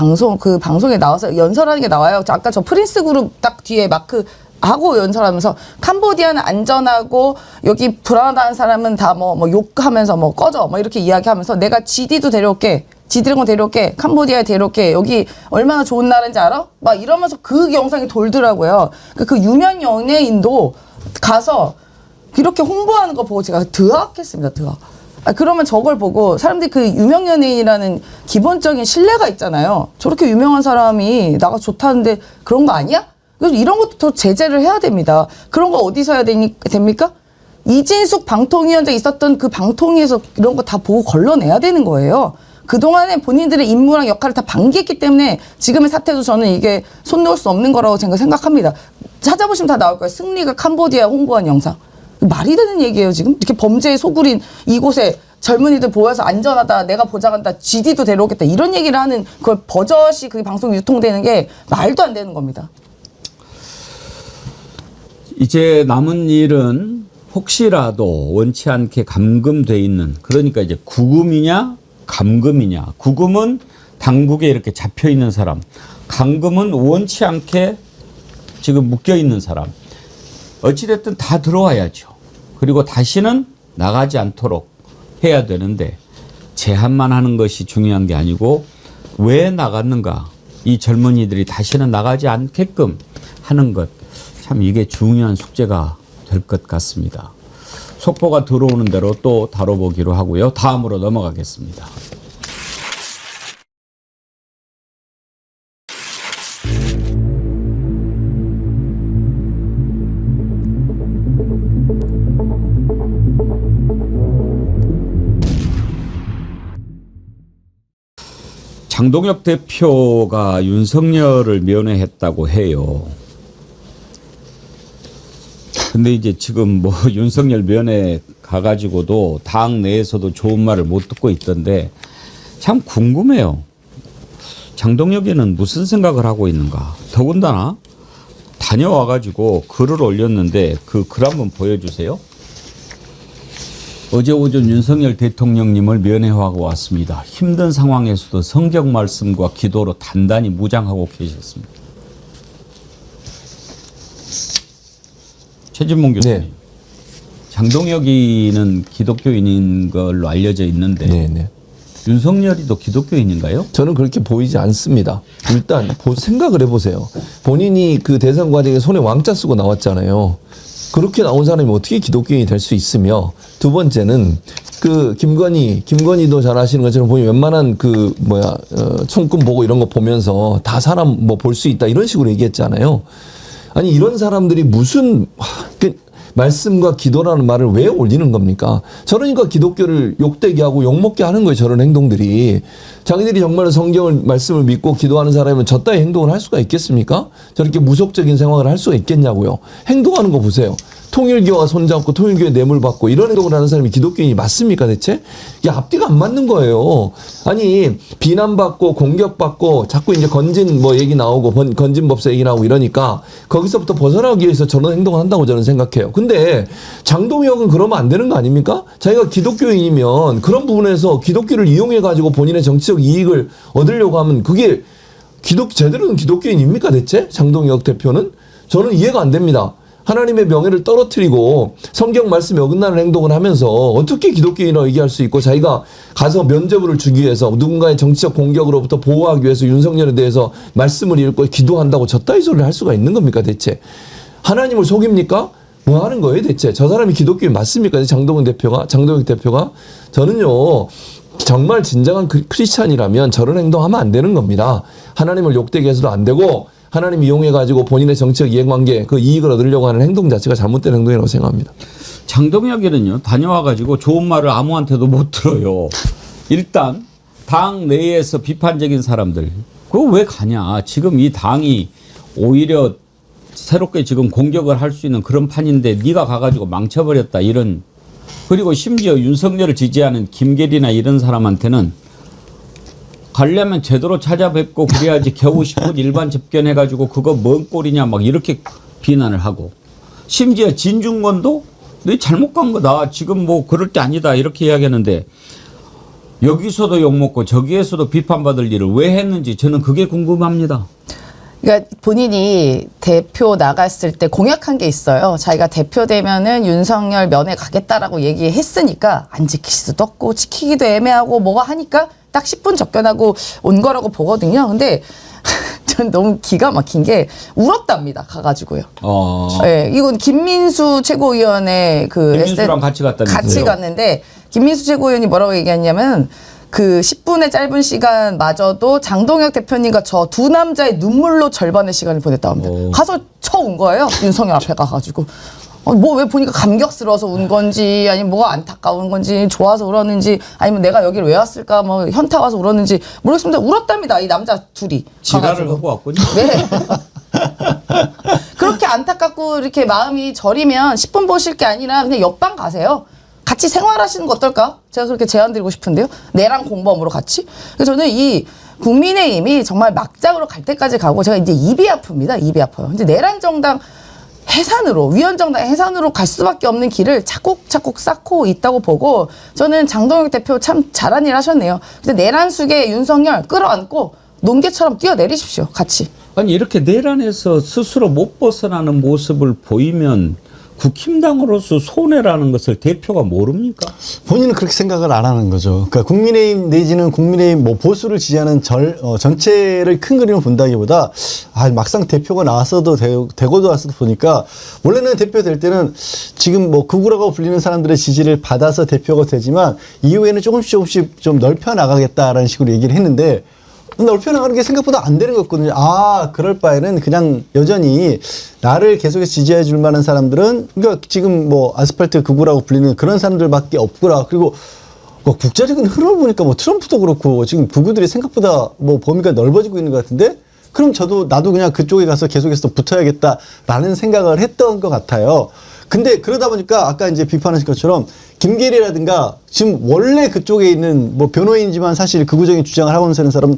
방송에 나와서 연설하는 게 나와요. 아까 저 프린스 그룹 딱 뒤에 마크 하고 연설하면서 캄보디아는 안전하고 여기 불안하다는 사람은 다 뭐 욕하면서 뭐 꺼져 뭐 이렇게 이야기하면서 내가 GD도 데려올게. 지드래곤 데려올게. 캄보디아에 데려올게. 여기 얼마나 좋은 나라인지 알아? 막 이러면서 그 영상이 돌더라고요. 그 유명 연예인도 가서 이렇게 홍보하는 거 보고 제가 드악했습니다. 드악. 그러면 저걸 보고 사람들이 그 유명 연예인이라는 기본적인 신뢰가 있잖아요. 저렇게 유명한 사람이 나가 좋다는데 그런 거 아니야? 그래서 이런 것도 더 제재를 해야 됩니다. 그런 거 어디서 해야 됩니까? 이진숙 방통위원장 있었던 그 방통위에서 이런 거 다 보고 걸러내야 되는 거예요. 그동안에 본인들의 임무랑 역할을 다 방기했기 때문에 지금의 사태도 저는 이게 손 놓을 수 없는 거라고 생각합니다. 찾아보시면 다 나올 거예요. 승리가 캄보디아 홍보한 영상. 말이 되는 얘기예요, 지금? 이렇게 범죄의 소굴인 이곳에 젊은이들 보여서 안전하다, 내가 보장한다, GD도 데려오겠다, 이런 얘기를 하는 그걸 버젓이 그 방송이 유통되는 게 말도 안 되는 겁니다. 이제 남은 일은 혹시라도 원치 않게 감금돼 있는, 그러니까 이제 구금이냐 감금이냐. 구금은 당국에 이렇게 잡혀 있는 사람, 감금은 원치 않게 지금 묶여 있는 사람. 어찌됐든 다 들어와야죠. 그리고 다시는 나가지 않도록 해야 되는데 제한만 하는 것이 중요한 게 아니고 왜 나갔는가. 이 젊은이들이 다시는 나가지 않게끔 하는 것. 참 이게 중요한 숙제가 될 것 같습니다. 속보가 들어오는 대로 또 다뤄보기로 하고요. 다음으로 넘어가겠습니다. 장동혁 대표가 윤석열을 면회했다고 해요. 근데 이제 지금 뭐 윤석열 면회 가가지고도 당 내에서도 좋은 말을 못 듣고 있던데 참 궁금해요. 장동혁이는 무슨 생각을 하고 있는가? 더군다나 다녀와가지고 글을 올렸는데 그 글 한번 보여주세요. 어제 오전 윤석열 대통령님을 면회하고 왔습니다. 힘든 상황에서도 성경 말씀과 기도로 단단히 무장하고 계셨습니다. 최진봉 교수님. 네. 장동혁이는 기독교인인 걸로 알려져 있는데 네. 윤석열이도 기독교인인가요? 저는 그렇게 보이지 않습니다. 일단 생각을 해보세요. 본인이 그 대선 과정에 손에 왕자 쓰고 나왔잖아요. 그렇게 나온 사람이 어떻게 기독교인이 될 수 있으며, 두 번째는 그 김건희도 잘 아시는 것처럼 보니 웬만한 총금 보고 이런 거 보면서 다 사람 뭐 볼 수 있다 이런 식으로 얘기했잖아요. 아니 이런 사람들이 무슨 말씀과 기도라는 말을 왜 올리는 겁니까? 저러니까 기독교를 욕되게 하고 욕먹게 하는 거예요. 저런 행동들이. 자기들이 정말 성경을 말씀을 믿고 기도하는 사람이면 저 따위 행동을 할 수가 있겠습니까? 저렇게 무속적인 생활을 할 수가 있겠냐고요. 행동하는 거 보세요. 통일교와 손잡고 통일교에 뇌물 받고 이런 행동을 하는 사람이 기독교인이 맞습니까 대체? 이게 앞뒤가 안 맞는 거예요. 아니 비난받고 공격받고 자꾸 이제 건진 뭐 얘기 나오고 건진법사 얘기 나오고 이러니까 거기서부터 벗어나기 위해서 저런 행동을 한다고 저는 생각해요. 근데 장동혁은 그러면 안 되는 거 아닙니까? 자기가 기독교인이면 그런 부분에서 기독교를 이용해 가지고 본인의 정치적 이익을 얻으려고 하면 그게 제대로 된 기독교인입니까 대체? 장동혁 대표는? 저는 이해가 안 됩니다. 하나님의 명예를 떨어뜨리고 성경 말씀에 어긋나는 행동을 하면서 어떻게 기독교인이라고 얘기할 수 있고, 자기가 가서 면죄부를 주기 위해서 누군가의 정치적 공격으로부터 보호하기 위해서 윤석열에 대해서 말씀을 읽고 기도한다고 저따위 소리를 할 수가 있는 겁니까 대체? 하나님을 속입니까? 뭐 하는 거예요 대체? 저 사람이 기독교인 맞습니까? 장동혁 대표가? 저는요 정말 진정한 크리스찬이라면 저런 행동하면 안 되는 겁니다. 하나님을 욕되게 해서도 안 되고, 하나님 이용해가지고 본인의 정치적 이해관계, 그 이익을 얻으려고 하는 행동 자체가 잘못된 행동이라고 생각합니다. 장동혁이는요, 다녀와가지고 좋은 말을 아무한테도 못 들어요. 일단, 당 내에서 비판적인 사람들, 그거 왜 가냐. 지금 이 당이 오히려 새롭게 지금 공격을 할 수 있는 그런 판인데, 네가 가가지고 망쳐버렸다. 이런. 그리고 심지어 윤석열을 지지하는 김계리나 이런 사람한테는 가려면 제대로 찾아뵙고 그래야지 겨우 10분 일반 접견해가지고 그거 뭔 꼴이냐 막 이렇게 비난을 하고, 심지어 진중권도 너 잘못 간 거다. 지금 뭐 그럴 때 아니다. 이렇게 이야기하는데 여기서도 욕먹고 저기에서도 비판받을 일을 왜 했는지 저는 그게 궁금합니다. 그러니까 본인이 대표 나갔을 때 공약한 게 있어요. 자기가 대표 되면은 윤석열 면회 가겠다라고 얘기했으니까 안 지킬 수도 없고 지키기도 애매하고 뭐가 하니까 딱 10분 접견하고 온 거라고 보거든요. 근데 전 너무 기가 막힌 게 울었답니다. 가가지고요. 네, 이건 김민수 최고위원의 김민수랑 같이 갔다면서요? 같이 갔는데 김민수 최고위원이 뭐라고 얘기했냐면 그 10분의 짧은 시간마저도 장동혁 대표님과 저 두 남자의 눈물로 절반의 시간을 보냈다고 합니다. 가서 쳐온 거예요. 윤석열 앞에 가가지고. 뭐 왜 보니까 감격스러워서 운 건지, 아니면 뭐가 안타까운 건지, 좋아서 울었는지, 아니면 내가 여기를 왜 왔을까, 뭐 현타 와서 울었는지 모르겠습니다. 울었답니다. 이 남자 둘이. 지랄을 하고 왔군요. 네. 그렇게 안타깝고 이렇게 마음이 저리면 10분 보실 게 아니라 그냥 옆방 가세요. 같이 생활하시는 거 어떨까? 제가 그렇게 제안드리고 싶은데요. 내랑 공범으로 같이. 그래서 저는 이 국민의힘이 정말 막장으로 갈 때까지 가고, 제가 이제 입이 아픕니다. 입이 아파요. 이제 내란 정당 해산으로, 위헌정당 해산으로 갈 수밖에 없는 길을 차곡차곡 쌓고 있다고 보고, 저는 장동혁 대표 참 잘한 일 하셨네요. 근데 내란 숙에 윤석열 끌어안고 농개처럼 뛰어내리십시오. 같이. 아니 이렇게 내란에서 스스로 못 벗어나는 모습을 보이면 국힘당으로서 손해라는 것을 대표가 모릅니까? 본인은 그렇게 생각을 안 하는 거죠. 그러니까 국민의힘 내지는 국민의힘 뭐 보수를 지지하는 전체를 큰 그림을 본다기보다 막상 대표가 나왔어도 되고도 왔어도 보니까 원래는 대표 될 때는 지금 뭐 극우라고 불리는 사람들의 지지를 받아서 대표가 되지만 이후에는 조금씩 좀 넓혀 나가겠다라는 식으로 얘기를 했는데 넓혀 나가는 게 생각보다 안 되는 거거든요. 그럴 바에는 그냥 여전히 나를 계속해서 지지해 줄 만한 사람들은 그러니까 지금 뭐 아스팔트 극우라고 불리는 그런 사람들밖에 없구나. 그리고 뭐 국제적인 흐름을 보니까 뭐 트럼프도 그렇고 지금 극우들이 생각보다 뭐 범위가 넓어지고 있는 것 같은데 그럼 나도 그냥 그쪽에 가서 계속해서 붙어야겠다라는 생각을 했던 것 같아요. 근데 그러다 보니까 아까 이제 비판하신 것처럼 김계리라든가 지금 원래 그쪽에 있는 뭐 변호인이지만 사실 극우적인 주장을 하고 있는 사람은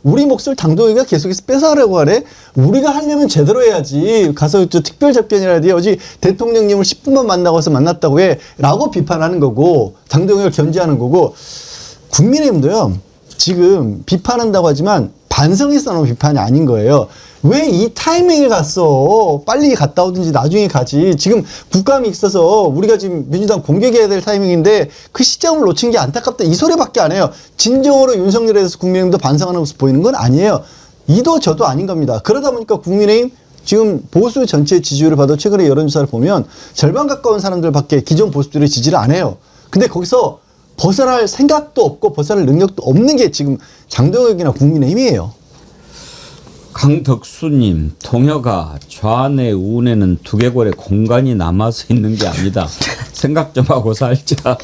우리 몫을 당동이가 계속해서 뺏어가려고 하네. 우리가 하려면 제대로 해야지. 가서 특별 접견이라든지 어제 대통령님을 10분만 만났다고 해. 라고 비판하는 거고 당동이가 견제하는 거고 국민의힘도요. 지금 비판한다고 하지만 반성해서 나온 비판이 아닌 거예요. 왜 이 타이밍에 갔어? 빨리 갔다 오든지 나중에 가지. 지금 국감이 있어서 우리가 지금 민주당 공격해야 될 타이밍인데 그 시점을 놓친 게 안타깝다. 이 소리밖에 안 해요. 진정으로 윤석열에 대해서 국민의힘도 반성하는 모습 보이는 건 아니에요. 이도 저도 아닌 겁니다. 그러다 보니까 국민의힘 지금 보수 전체 지지율을 봐도 최근에 여론조사를 보면 절반 가까운 사람들밖에 기존 보수들이 지지를 안 해요. 근데 거기서 벗어날 생각도 없고 벗어날 능력도 없는 게 지금 장동혁이나 국민의힘이에요. 강덕수님, 동혁아, 좌뇌 우뇌는 두개골에 공간이 남아서 있는 게 아니다. 생각 좀 하고 살자.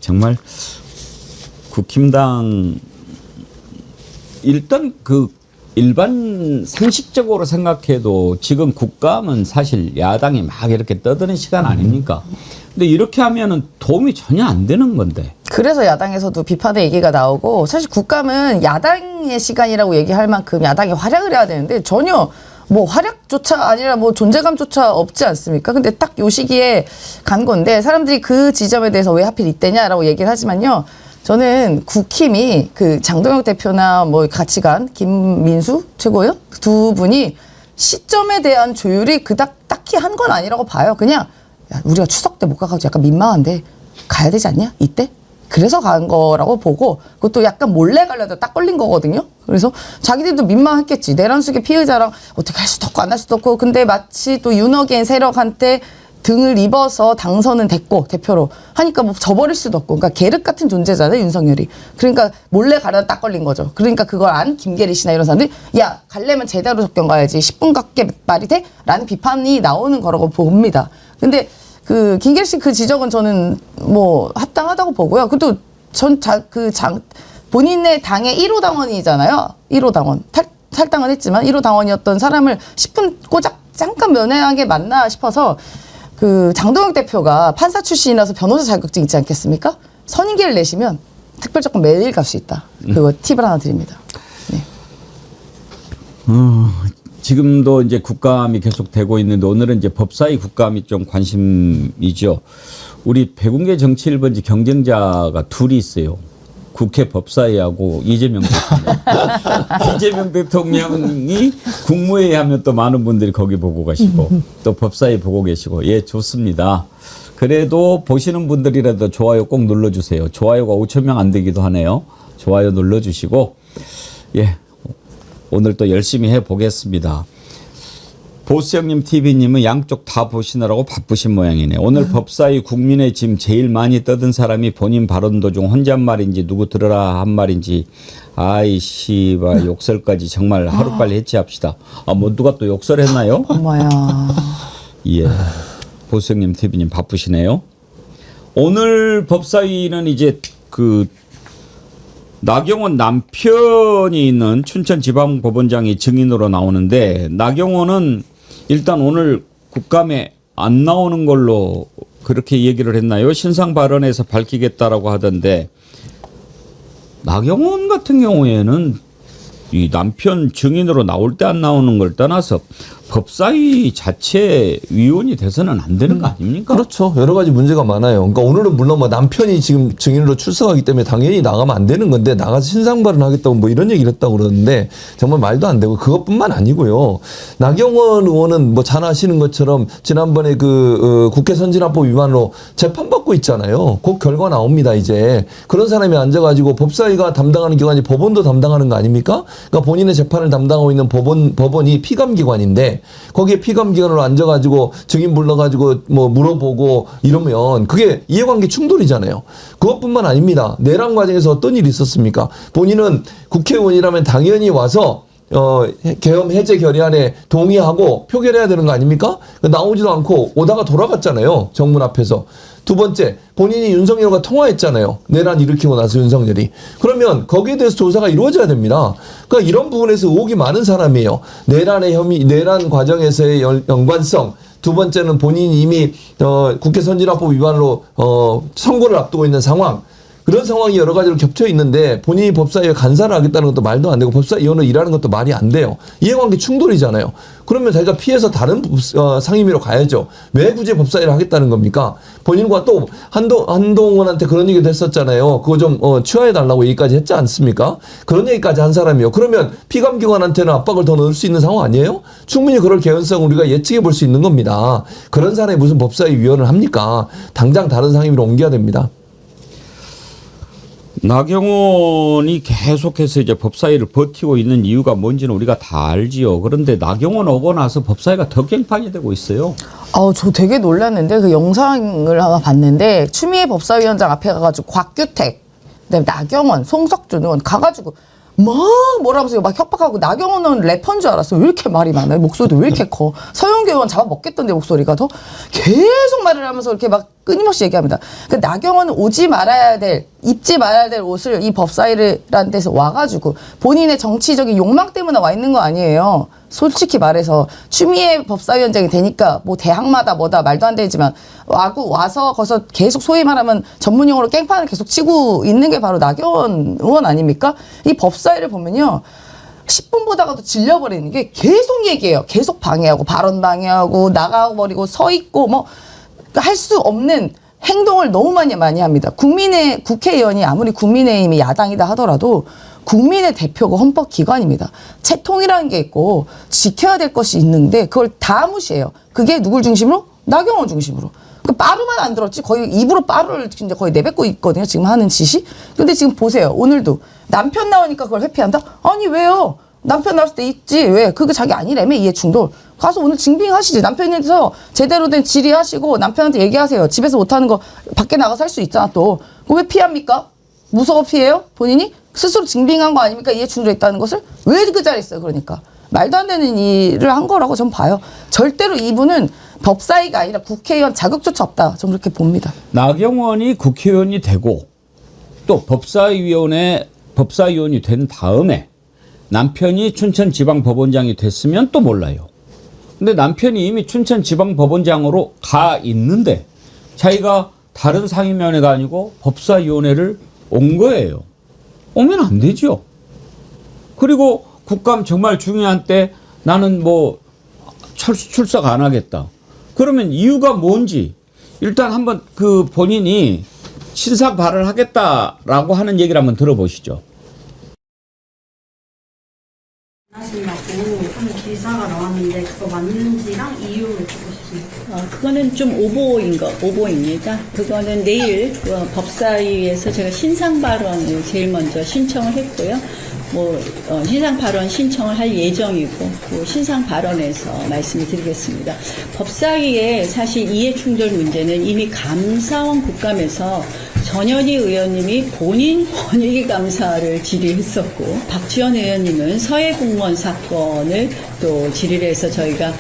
정말 국힘당 일단 일반 상식적으로 생각해도 지금 국감은 사실 야당이 막 이렇게 떠드는 시간 아닙니까? 근데 이렇게 하면은 도움이 전혀 안 되는 건데. 그래서 야당에서도 비판의 얘기가 나오고 사실 국감은 야당의 시간이라고 얘기할 만큼 야당이 활약을 해야 되는데 전혀 뭐 활약조차 아니라 뭐 존재감조차 없지 않습니까? 근데 딱 요 시기에 간 건데 사람들이 그 지점에 대해서 왜 하필 이때냐라고 얘기를 하지만요. 저는 국힘이 장동혁 대표나 뭐 같이 간 김민수 최고요? 두 분이 시점에 대한 조율이 딱히 한 건 아니라고 봐요. 그냥 우리가 추석 때 못 가가지고 약간 민망한데 가야 되지 않냐? 이때? 그래서 간 거라고 보고 그것도 약간 몰래 가려다 딱 걸린 거거든요. 그래서 자기들도 민망했겠지. 내란숙의 피해자랑 어떻게 할 수도 없고 안 할 수도 없고 근데 마치 또 윤어겐 세력한테 등을 입어서 당선은 됐고 대표로 하니까 뭐 져버릴 수도 없고 그러니까 계륵 같은 존재잖아요 윤석열이. 그러니까 몰래 가려다 딱 걸린 거죠. 그러니까 그걸 안 김계리 씨나 이런 사람들이 야 가려면 제대로 접견 가야지 10분 갖게 말이 돼? 라는 비판이 나오는 거라고 봅니다. 근데 김계리 씨 그 지적은 저는 뭐 합당하다고 보고요. 그것도 본인의 당의 1호 당원이잖아요. 1호 당원. 탈당은 했지만 1호 당원이었던 사람을 10분 꼬작 잠깐 면회하게 맞나 싶어서 장동혁 대표가 판사 출신이라서 변호사 자격증 있지 않겠습니까? 선임계를 내시면 특별조건 매일 갈 수 있다. 그거 팁을 하나 드립니다. 네. 지금도 이제 국감이 계속되고 있는데 오늘은 이제 법사위 국감이 좀 관심이죠. 우리 백운계 정치 1번지 경쟁자가 둘이 있어요. 국회 법사위하고 이재명 대통령. 이재명 대통령이 국무회의 하면 또 많은 분들이 거기 보고 가시고 또 법사위 보고 계시고 예 좋습니다. 그래도 보시는 분들이라도 좋아요 꼭 눌러주세요. 좋아요가 5,000명 안 되기도 하네요. 좋아요 눌러주시고 예 오늘 또 열심히 해보겠습니다. 보수형님 TV님은 양쪽 다 보시느라고 바쁘신 모양이네. 오늘 법사위 국민의 짐 제일 많이 떠든 사람이 본인 발언 도중 혼잣말인지 누구 들으라 한 말인지 아이씨바 욕설까지 정말 하루빨리 해체합시다. 뭐 누가 또 욕설했나요? 엄마야. 예. 보수형님 TV님 바쁘시네요. 오늘 법사위는 이제 나경원 남편이 있는 춘천지방법원장이 증인으로 나오는데 나경원은 일단 오늘 국감에 안 나오는 걸로 그렇게 얘기를 했나요? 신상 발언에서 밝히겠다라고 하던데 나경원 같은 경우에는 이 남편 증인으로 나올 때 안 나오는 걸 떠나서 법사위 자체 위원이 돼서는 안 되는 거 아닙니까? 그렇죠. 여러 가지 문제가 많아요. 그러니까 오늘은 물론 뭐 남편이 지금 증인으로 출석하기 때문에 당연히 나가면 안 되는 건데 나가서 신상 발언하겠다고 뭐 이런 얘기를 했다고 그러는데 정말 말도 안 되고 그것뿐만 아니고요. 나경원 의원은 뭐 잘 아시는 것처럼 지난번에 국회 선진화법 위반으로 재판받고 있잖아요. 곧 결과 나옵니다, 이제. 그런 사람이 앉아가지고 법사위가 담당하는 기관이 법원도 담당하는 거 아닙니까? 그러니까 본인의 재판을 담당하고 있는 법원이 피감기관인데 거기에 피감기관으로 앉아가지고 증인 불러가지고 뭐 물어보고 이러면 그게 이해관계 충돌이잖아요. 그것뿐만 아닙니다. 내란 과정에서 어떤 일이 있었습니까? 본인은 국회의원이라면 당연히 와서 계엄 해제 결의안에 동의하고 표결해야 되는 거 아닙니까? 나오지도 않고 오다가 돌아갔잖아요. 정문 앞에서. 두 번째, 본인이 윤석열과 통화했잖아요. 내란 일으키고 나서 윤석열이. 그러면 거기에 대해서 조사가 이루어져야 됩니다. 그러니까 이런 부분에서 의혹이 많은 사람이에요. 내란의 혐의, 내란 과정에서의 연관성. 두 번째는 본인이 이미 국회 선진화법 위반으로 선고를 앞두고 있는 상황. 그런 상황이 여러 가지로 겹쳐 있는데 본인이 법사위에 간사를 하겠다는 것도 말도 안 되고 법사위원으로 일하는 것도 말이 안 돼요. 이해관계 충돌이잖아요. 그러면 자기가 피해서 다른 상임위로 가야죠. 왜 굳이 법사위를 하겠다는 겁니까? 본인과 또 한동훈한테 그런 얘기도 했었잖아요. 그거 좀 취하해달라고 얘기까지 했지 않습니까? 그런 얘기까지 한 사람이요. 그러면 피감기관한테는 압박을 더 넣을 수 있는 상황 아니에요? 충분히 그럴 개연성 우리가 예측해 볼 수 있는 겁니다. 그런 사람이 무슨 법사위 위원을 합니까? 당장 다른 상임위로 옮겨야 됩니다. 나경원이 계속해서 이제 법사위를 버티고 있는 이유가 뭔지는 우리가 다 알지요. 그런데 나경원 오고 나서 법사위가 더 갱판이 되고 있어요. 저 되게 놀랐는데 그 영상을 하나 봤는데 추미애 법사위원장 앞에 가가지고 곽규택, 그다음에 나경원, 송석준 의원 가가지고 뭐라면서 막 협박하고 나경원은 래퍼인 줄 알았어. 왜 이렇게 말이 많아요? 목소리도 왜 이렇게 커? 서영교 의원 잡아먹겠던데 목소리가 더 계속 말을 하면서 이렇게 막 끊임없이 얘기합니다. 그 나경원은 오지 말아야 될, 입지 말아야 될 옷을 이 법사위라는 데서 와가지고 본인의 정치적인 욕망 때문에 와 있는 거 아니에요. 솔직히 말해서 추미애 법사위원장이 되니까 뭐 대학마다 뭐다 말도 안 되지만 와서 거기서 계속 소위 말하면 전문용어로 깽판을 계속 치고 있는 게 바로 나경원 의원 아닙니까? 이 법사위를 보면요. 10분 보다가도 질려버리는 게 계속 얘기해요. 계속 방해하고 발언 방해하고 나가버리고 서 있고 뭐 할 수 없는 행동을 너무 많이 합니다. 국회의원이 아무리 국민의힘이 야당이다 하더라도 국민의 대표가 헌법기관입니다. 채통이라는 게 있고 지켜야 될 것이 있는데 그걸 다 무시해요. 그게 누굴 중심으로? 나경원 중심으로. 그 빠루만 안 들었지 거의 입으로 빠루를 진짜 거의 내뱉고 있거든요. 지금 하는 짓이. 근데 지금 보세요. 오늘도 남편 나오니까 그걸 회피한다? 아니 왜요? 남편 나왔을 때 있지. 왜? 그게 자기 아니라며 이해충돌. 가서 오늘 징빙하시지. 남편에서 제대로 된 질의하시고 남편한테 얘기하세요. 집에서 못하는 거 밖에 나가서 할 수 있잖아 또. 그거 왜 피합니까? 무서워 피해요? 본인이? 스스로 징빙한 거 아닙니까? 이해충돌했다는 것을? 왜 그 자리에 있어요? 그러니까. 말도 안 되는 일을 한 거라고 전 봐요. 절대로 이분은 법사위가 아니라 국회의원 자격조차 없다. 전 그렇게 봅니다. 나경원이 국회의원이 되고 또 법사위원이 된 다음에 남편이 춘천지방법원장이 됐으면 또 몰라요. 근데 남편이 이미 춘천지방법원장으로 가 있는데 자기가 다른 상임위원회가 아니고 법사위원회를 온 거예요. 오면 안 되죠. 그리고 국감 정말 중요한 때 나는 뭐 출석 안 하겠다. 그러면 이유가 뭔지 일단 한번 그 본인이 신상 발언하겠다라고 하는 얘기를 한번 들어보시죠. 하신다고 한 기사가 나왔는데 그거 맞는지랑 이유를 듣고 싶습니다. 그거는 좀 오보입니다. 그거는 내일 법사위에서 제가 신상 발언을 제일 먼저 신청을 했고요. 신상 발언 신청을 할 예정이고, 그 신상 발언에서 말씀을 드리겠습니다. 법사위의 사실 이해충돌 문제는 이미 감사원 국감에서 전현희 의원님이 본인 권익위감사를 질의했었고, 박지원 의원님은 서해 공무원 사건을 또 질의를 해서 저희가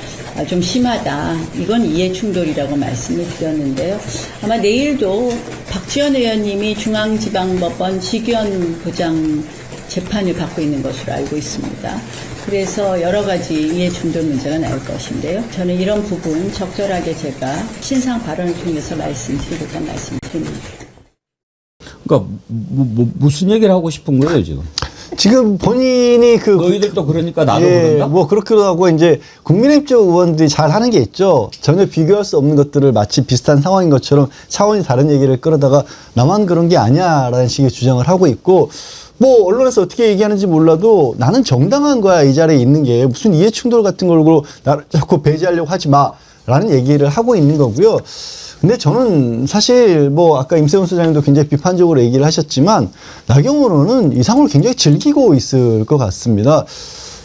좀 심하다. 이건 이해충돌이라고 말씀을 드렸는데요. 아마 내일도 박지원 의원님이 중앙지방법원 지규현 부장 재판을 받고 있는 것으로 알고 있습니다. 그래서 여러 가지 이해충돌 문제가 나올 것인데요. 저는 이런 부분 적절하게 제가 신상 발언을 통해서 말씀드리겠다는 말씀드립니다. 그러니까 무슨 얘기를 하고 싶은 거예요 지금? 지금 본인이 그 너희들도 그러니까 나도 예, 그런다? 뭐 그렇기도 하고 이제 국민의힘 쪽 의원들이 잘 하는 게 있죠. 전혀 비교할 수 없는 것들을 마치 비슷한 상황인 것처럼 차원이 다른 얘기를 끌어다가 나만 그런 게 아니야라는 식의 주장을 하고 있고 뭐 언론에서 어떻게 얘기하는지 몰라도 나는 정당한 거야 이 자리에 있는 게 무슨 이해 충돌 같은 걸로 나를 자꾸 배제하려고 하지 마라는 얘기를 하고 있는 거고요. 근데 저는 사실 뭐 아까 임세훈 소장님도 굉장히 비판적으로 얘기를 하셨지만 나경원 이 상황을 굉장히 즐기고 있을 것 같습니다.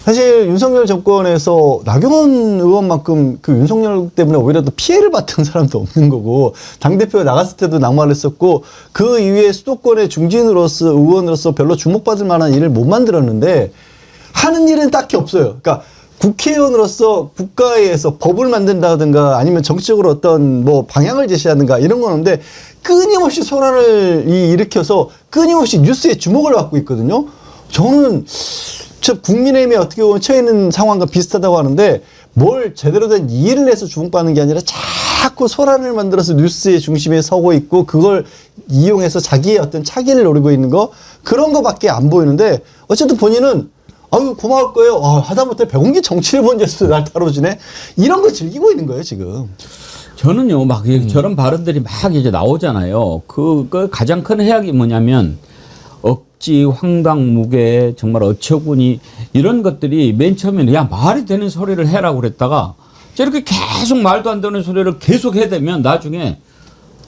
사실 윤석열 정권에서 나경원 의원만큼 그 윤석열 때문에 오히려 더 피해를 봤던 사람도 없는 거고 당대표가 나갔을 때도 낙마를 했었고 그 이후에 수도권의 중진으로서 의원으로서 별로 주목받을 만한 일을 못 만들었는데 하는 일은 딱히 없어요. 그러니까 국회의원으로서 국가에서 법을 만든다든가 아니면 정치적으로 어떤 뭐 방향을 제시하든가 이런 건 없는데 끊임없이 소란을 일으켜서 끊임없이 뉴스에 주목을 받고 있거든요. 저는 국민의힘에 어떻게 보면 처해 있는 상황과 비슷하다고 하는데 뭘 제대로 된 일을 해서 주목받는 게 아니라 자꾸 소란을 만들어서 뉴스의 중심에 서고 있고 그걸 이용해서 자기의 어떤 차기를 노리고 있는 거 그런 거밖에 안 보이는데 어쨌든 본인은 아유 고마울 거예요. 하다못해 백운기 정치일본제에서 날 다뤄주네. 이런 걸 즐기고 있는 거예요 지금. 저는요 막 저런 발언들이 막 이제 나오잖아요. 그 가장 큰 해악이 뭐냐면 억지, 황당, 무게, 정말 어처구니 이런 것들이 맨 처음에는 야 말이 되는 소리를 해라고 그랬다가 저렇게 계속 말도 안 되는 소리를 계속 해대면 나중에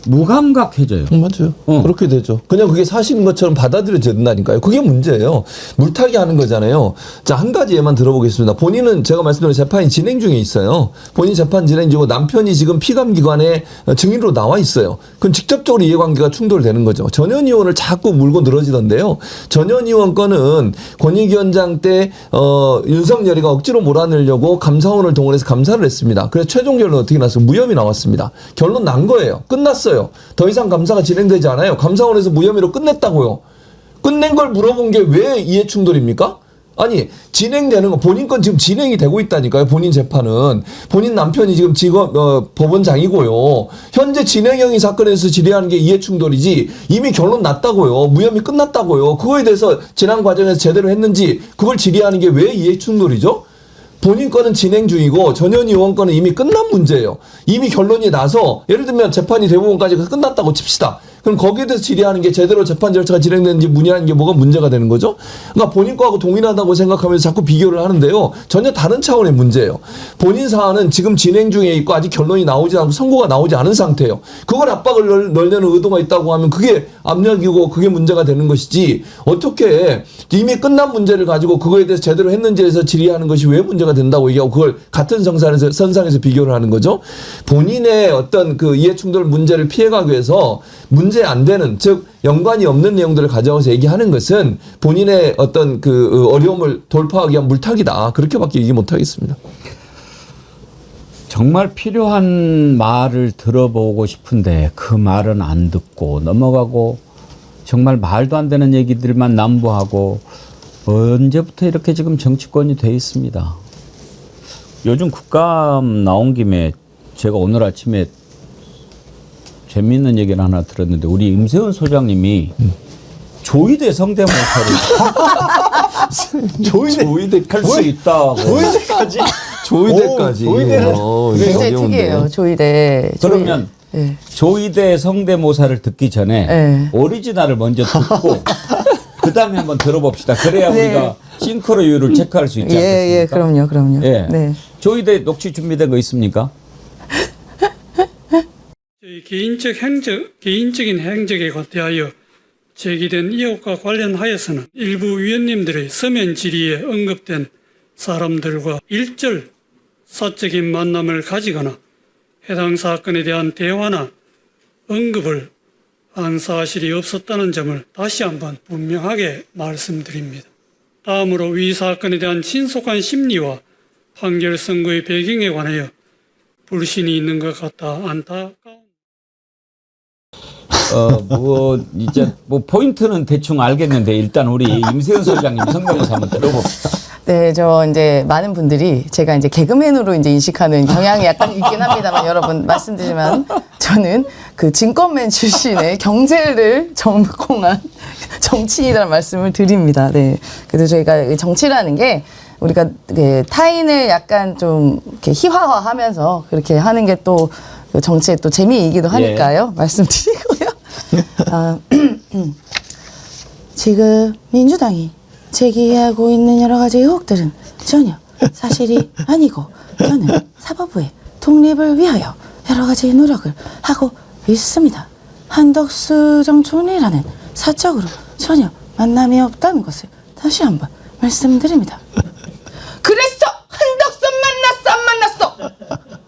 무감각해져요. 맞아요. 그렇게 되죠. 그냥 그게 사실인 것처럼 받아들여진다니까요. 그게 문제예요. 물타기 하는 거잖아요. 자, 한 가지 예만 들어보겠습니다. 본인은 제가 말씀드린 재판이 진행 중에 있어요. 본인 재판 진행 중이고 남편이 지금 피감기관에 증인으로 나와 있어요. 그건 직접적으로 이해관계가 충돌되는 거죠. 전현 의원을 자꾸 물고 늘어지던데요. 전현 의원 건은 권익위원장 때 윤석열이가 억지로 몰아내려고 감사원을 동원해서 감사를 했습니다. 그래서 최종 결론 어떻게 났어요? 무혐의 나왔습니다. 결론 난 거예요. 끝났어요. 더 이상 감사가 진행되지 않아요. 감사원에서 무혐의로 끝냈다고요. 끝낸 걸 물어본 게 왜 이해충돌입니까? 아니 진행되는 거 본인 건 지금 진행이 되고 있다니까요. 본인 재판은 본인 남편이 지금 법원장이고요. 현재 진행형의 사건에서 질의하는 게 이해충돌이지 이미 결론 났다고요. 무혐의 끝났다고요. 그거에 대해서 지난 과정에서 제대로 했는지 그걸 질의하는 게 왜 이해충돌이죠? 본인 거는 진행 중이고 전현 의원 거는 이미 끝난 문제예요. 이미 결론이 나서 예를 들면 재판이 대법원까지 끝났다고 칩시다. 그럼 거기에 대해서 질의하는 게 제대로 재판 절차가 진행되는지 문의하는 게 뭐가 문제가 되는 거죠? 그러니까 본인 거하고 동일하다고 생각하면서 자꾸 비교를 하는데요. 전혀 다른 차원의 문제예요. 본인 사안은 지금 진행 중에 있고 아직 결론이 나오지 않고 선고가 나오지 않은 상태예요. 그걸 압박을 넣으려는 의도가 있다고 하면 그게 압력이고 그게 문제가 되는 것이지 어떻게 이미 끝난 문제를 가지고 그거에 대해서 제대로 했는지에서 질의하는 것이 왜 문제가 된다고 얘기하고 그걸 같은 선상에서 비교를 하는 거죠. 본인의 어떤 그 이해충돌 문제를 피해가기 위해서 문제 안 되는 즉 연관이 없는 내용들을 가져와서 얘기하는 것은 본인의 어떤 그 어려움을 돌파하기 위한 물타기다. 그렇게밖에 얘기 못 하겠습니다. 정말 필요한 말을 들어보고 싶은데 그 말은 안 듣고 넘어가고 정말 말도 안 되는 얘기들만 남부하고 언제부터 이렇게 지금 정치권이 돼 있습니다. 요즘 국감 나온 김에 제가 오늘 아침에 재미있는 얘기를 하나 들었는데 우리 임세훈 소장님이 조이대 성대모사를 조이대 할 수 있다고. 조이대까지? 조이대까지. 조이대는 굉장히 특이해요. 조이대. 그러면 네. 조이대 성대모사를 듣기 전에 네. 오리지널을 먼저 듣고 그 다음에 한번 들어봅시다. 그래야 네. 우리가 싱크로율을 체크할 수 있지 않겠습니까? 예, 그럼요. 예. 네. 조이대 녹취 준비된 거 있습니까? 개인적인 행적에 대하여 제기된 의혹과 관련하여서는 일부 위원님들의 서면 질의에 언급된 사람들과 일절 사적인 만남을 가지거나 해당 사건에 대한 대화나 언급을 한 사실이 없었다는 점을 다시 한번 분명하게 말씀드립니다. 다음으로 위 사건에 대한 신속한 심리와 판결 선고의 배경에 관하여 불신이 있는 것 같아 안타까운. 이제 포인트는 대충 알겠는데 일단 우리 임세훈 소장님 성대모사 한번 들어봅시다. 네, 저 이제 많은 분들이 제가 이제 개그맨으로 이제 인식하는 경향이 약간 있긴 합니다만 여러분 말씀드리지만 저는 그 증권맨 출신의 경제를 전공한 정치인이라는 말씀을 드립니다. 네. 그래서 저희가 정치라는 게 우리가 그 타인을 약간 좀 이렇게 희화화하면서 그렇게 하는 게 또 정치의 또 재미이기도 하니까요. 말씀드리고요. 지금 민주당이 제기하고 있는 여러 가지 의혹들은 전혀 사실이 아니고 저는 사법부의 독립을 위하여 여러 가지 노력을 하고 있습니다. 한덕수 정총리라는 사적으로 전혀 만남이 없다는 것을 다시 한번 말씀드립니다. 그래서 한덕수 만났어 안 만났어?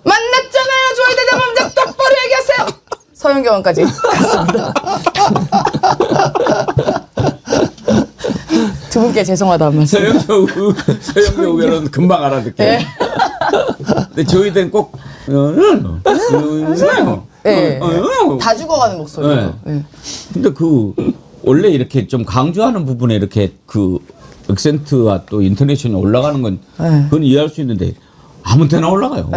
만났잖아요. 조이 대장검장 똑바로 얘기하세요. 서영교원까지 갔습니다. 두 분께 죄송하다 한 말씀. 서영교 의원은 금방 알아듣게. 네. 근데 저희들은 꼭 네. 다 죽어가는 목소리로. 네. 근데 그 원래 이렇게 좀 강조하는 부분에 이렇게 그 액센트와 또 인터네이션이 올라가는 건 그건 이해할 수 있는데 아무 때나 올라가요.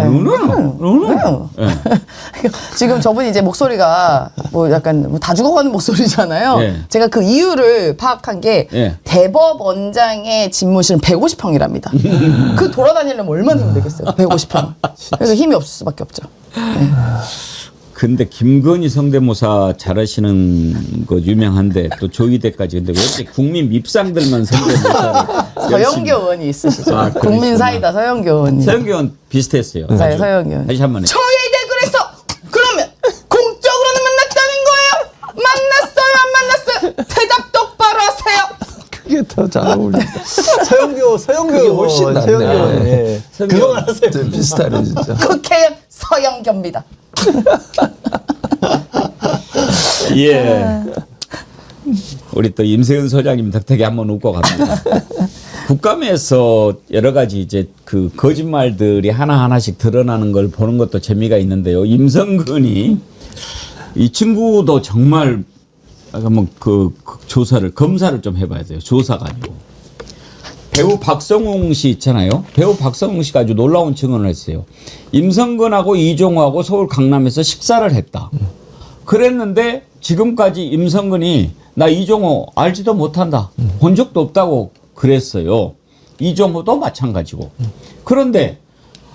지금 저분이 이제 목소리가 뭐 약간 뭐 다 죽어가는 목소리잖아요. 네. 제가 그 이유를 파악한 게 대법원장의 집무실은 150평이랍니다. 그 돌아다니려면 얼마나 힘들겠어요. 150평. 그래서 힘이 없을 수밖에 없죠. 네. 근데 김건희 성대모사 잘하시는 거 유명한데 또 조이대까지 근데 왜 이렇게 국민 밉상들만 성대모사를 서영교 의원이 있으시죠. 국민 사이다 서영교 의원이. 서영교 의원 비슷했어요. 네, 서영교 의원. 다시 한 번 해. 조이대 그래서 그러면 공적으로는 만났다는 거예요? 만났어요? 안 만났어요? 대답 똑바로 하세요. 그게 더 잘 어울린다. 서영교 그게 훨씬 낫네. 서영교. 예. 그거만 하세요. 좀 비슷하네 진짜. 국회의원 서영교입니다. 예. 우리 또 임세은 소장님 덕택에 한번 웃고 갑니다. 국감에서 여러 가지 이제 그 거짓말들이 하나하나씩 드러나는 걸 보는 것도 재미가 있는데요. 임성근이 이 친구도 정말 한번 그 조사를 검사를 좀 해봐야 돼요. 조사가 아니고. 배우 박성웅 씨 있잖아요. 배우 박성웅 씨가 아주 놀라운 증언을 했어요. 임성근하고 이종호하고 서울 강남에서 식사를 했다. 그랬는데 지금까지 임성근이 나 이종호 알지도 못한다. 본 적도 없다고 그랬어요. 이종호도 마찬가지고. 그런데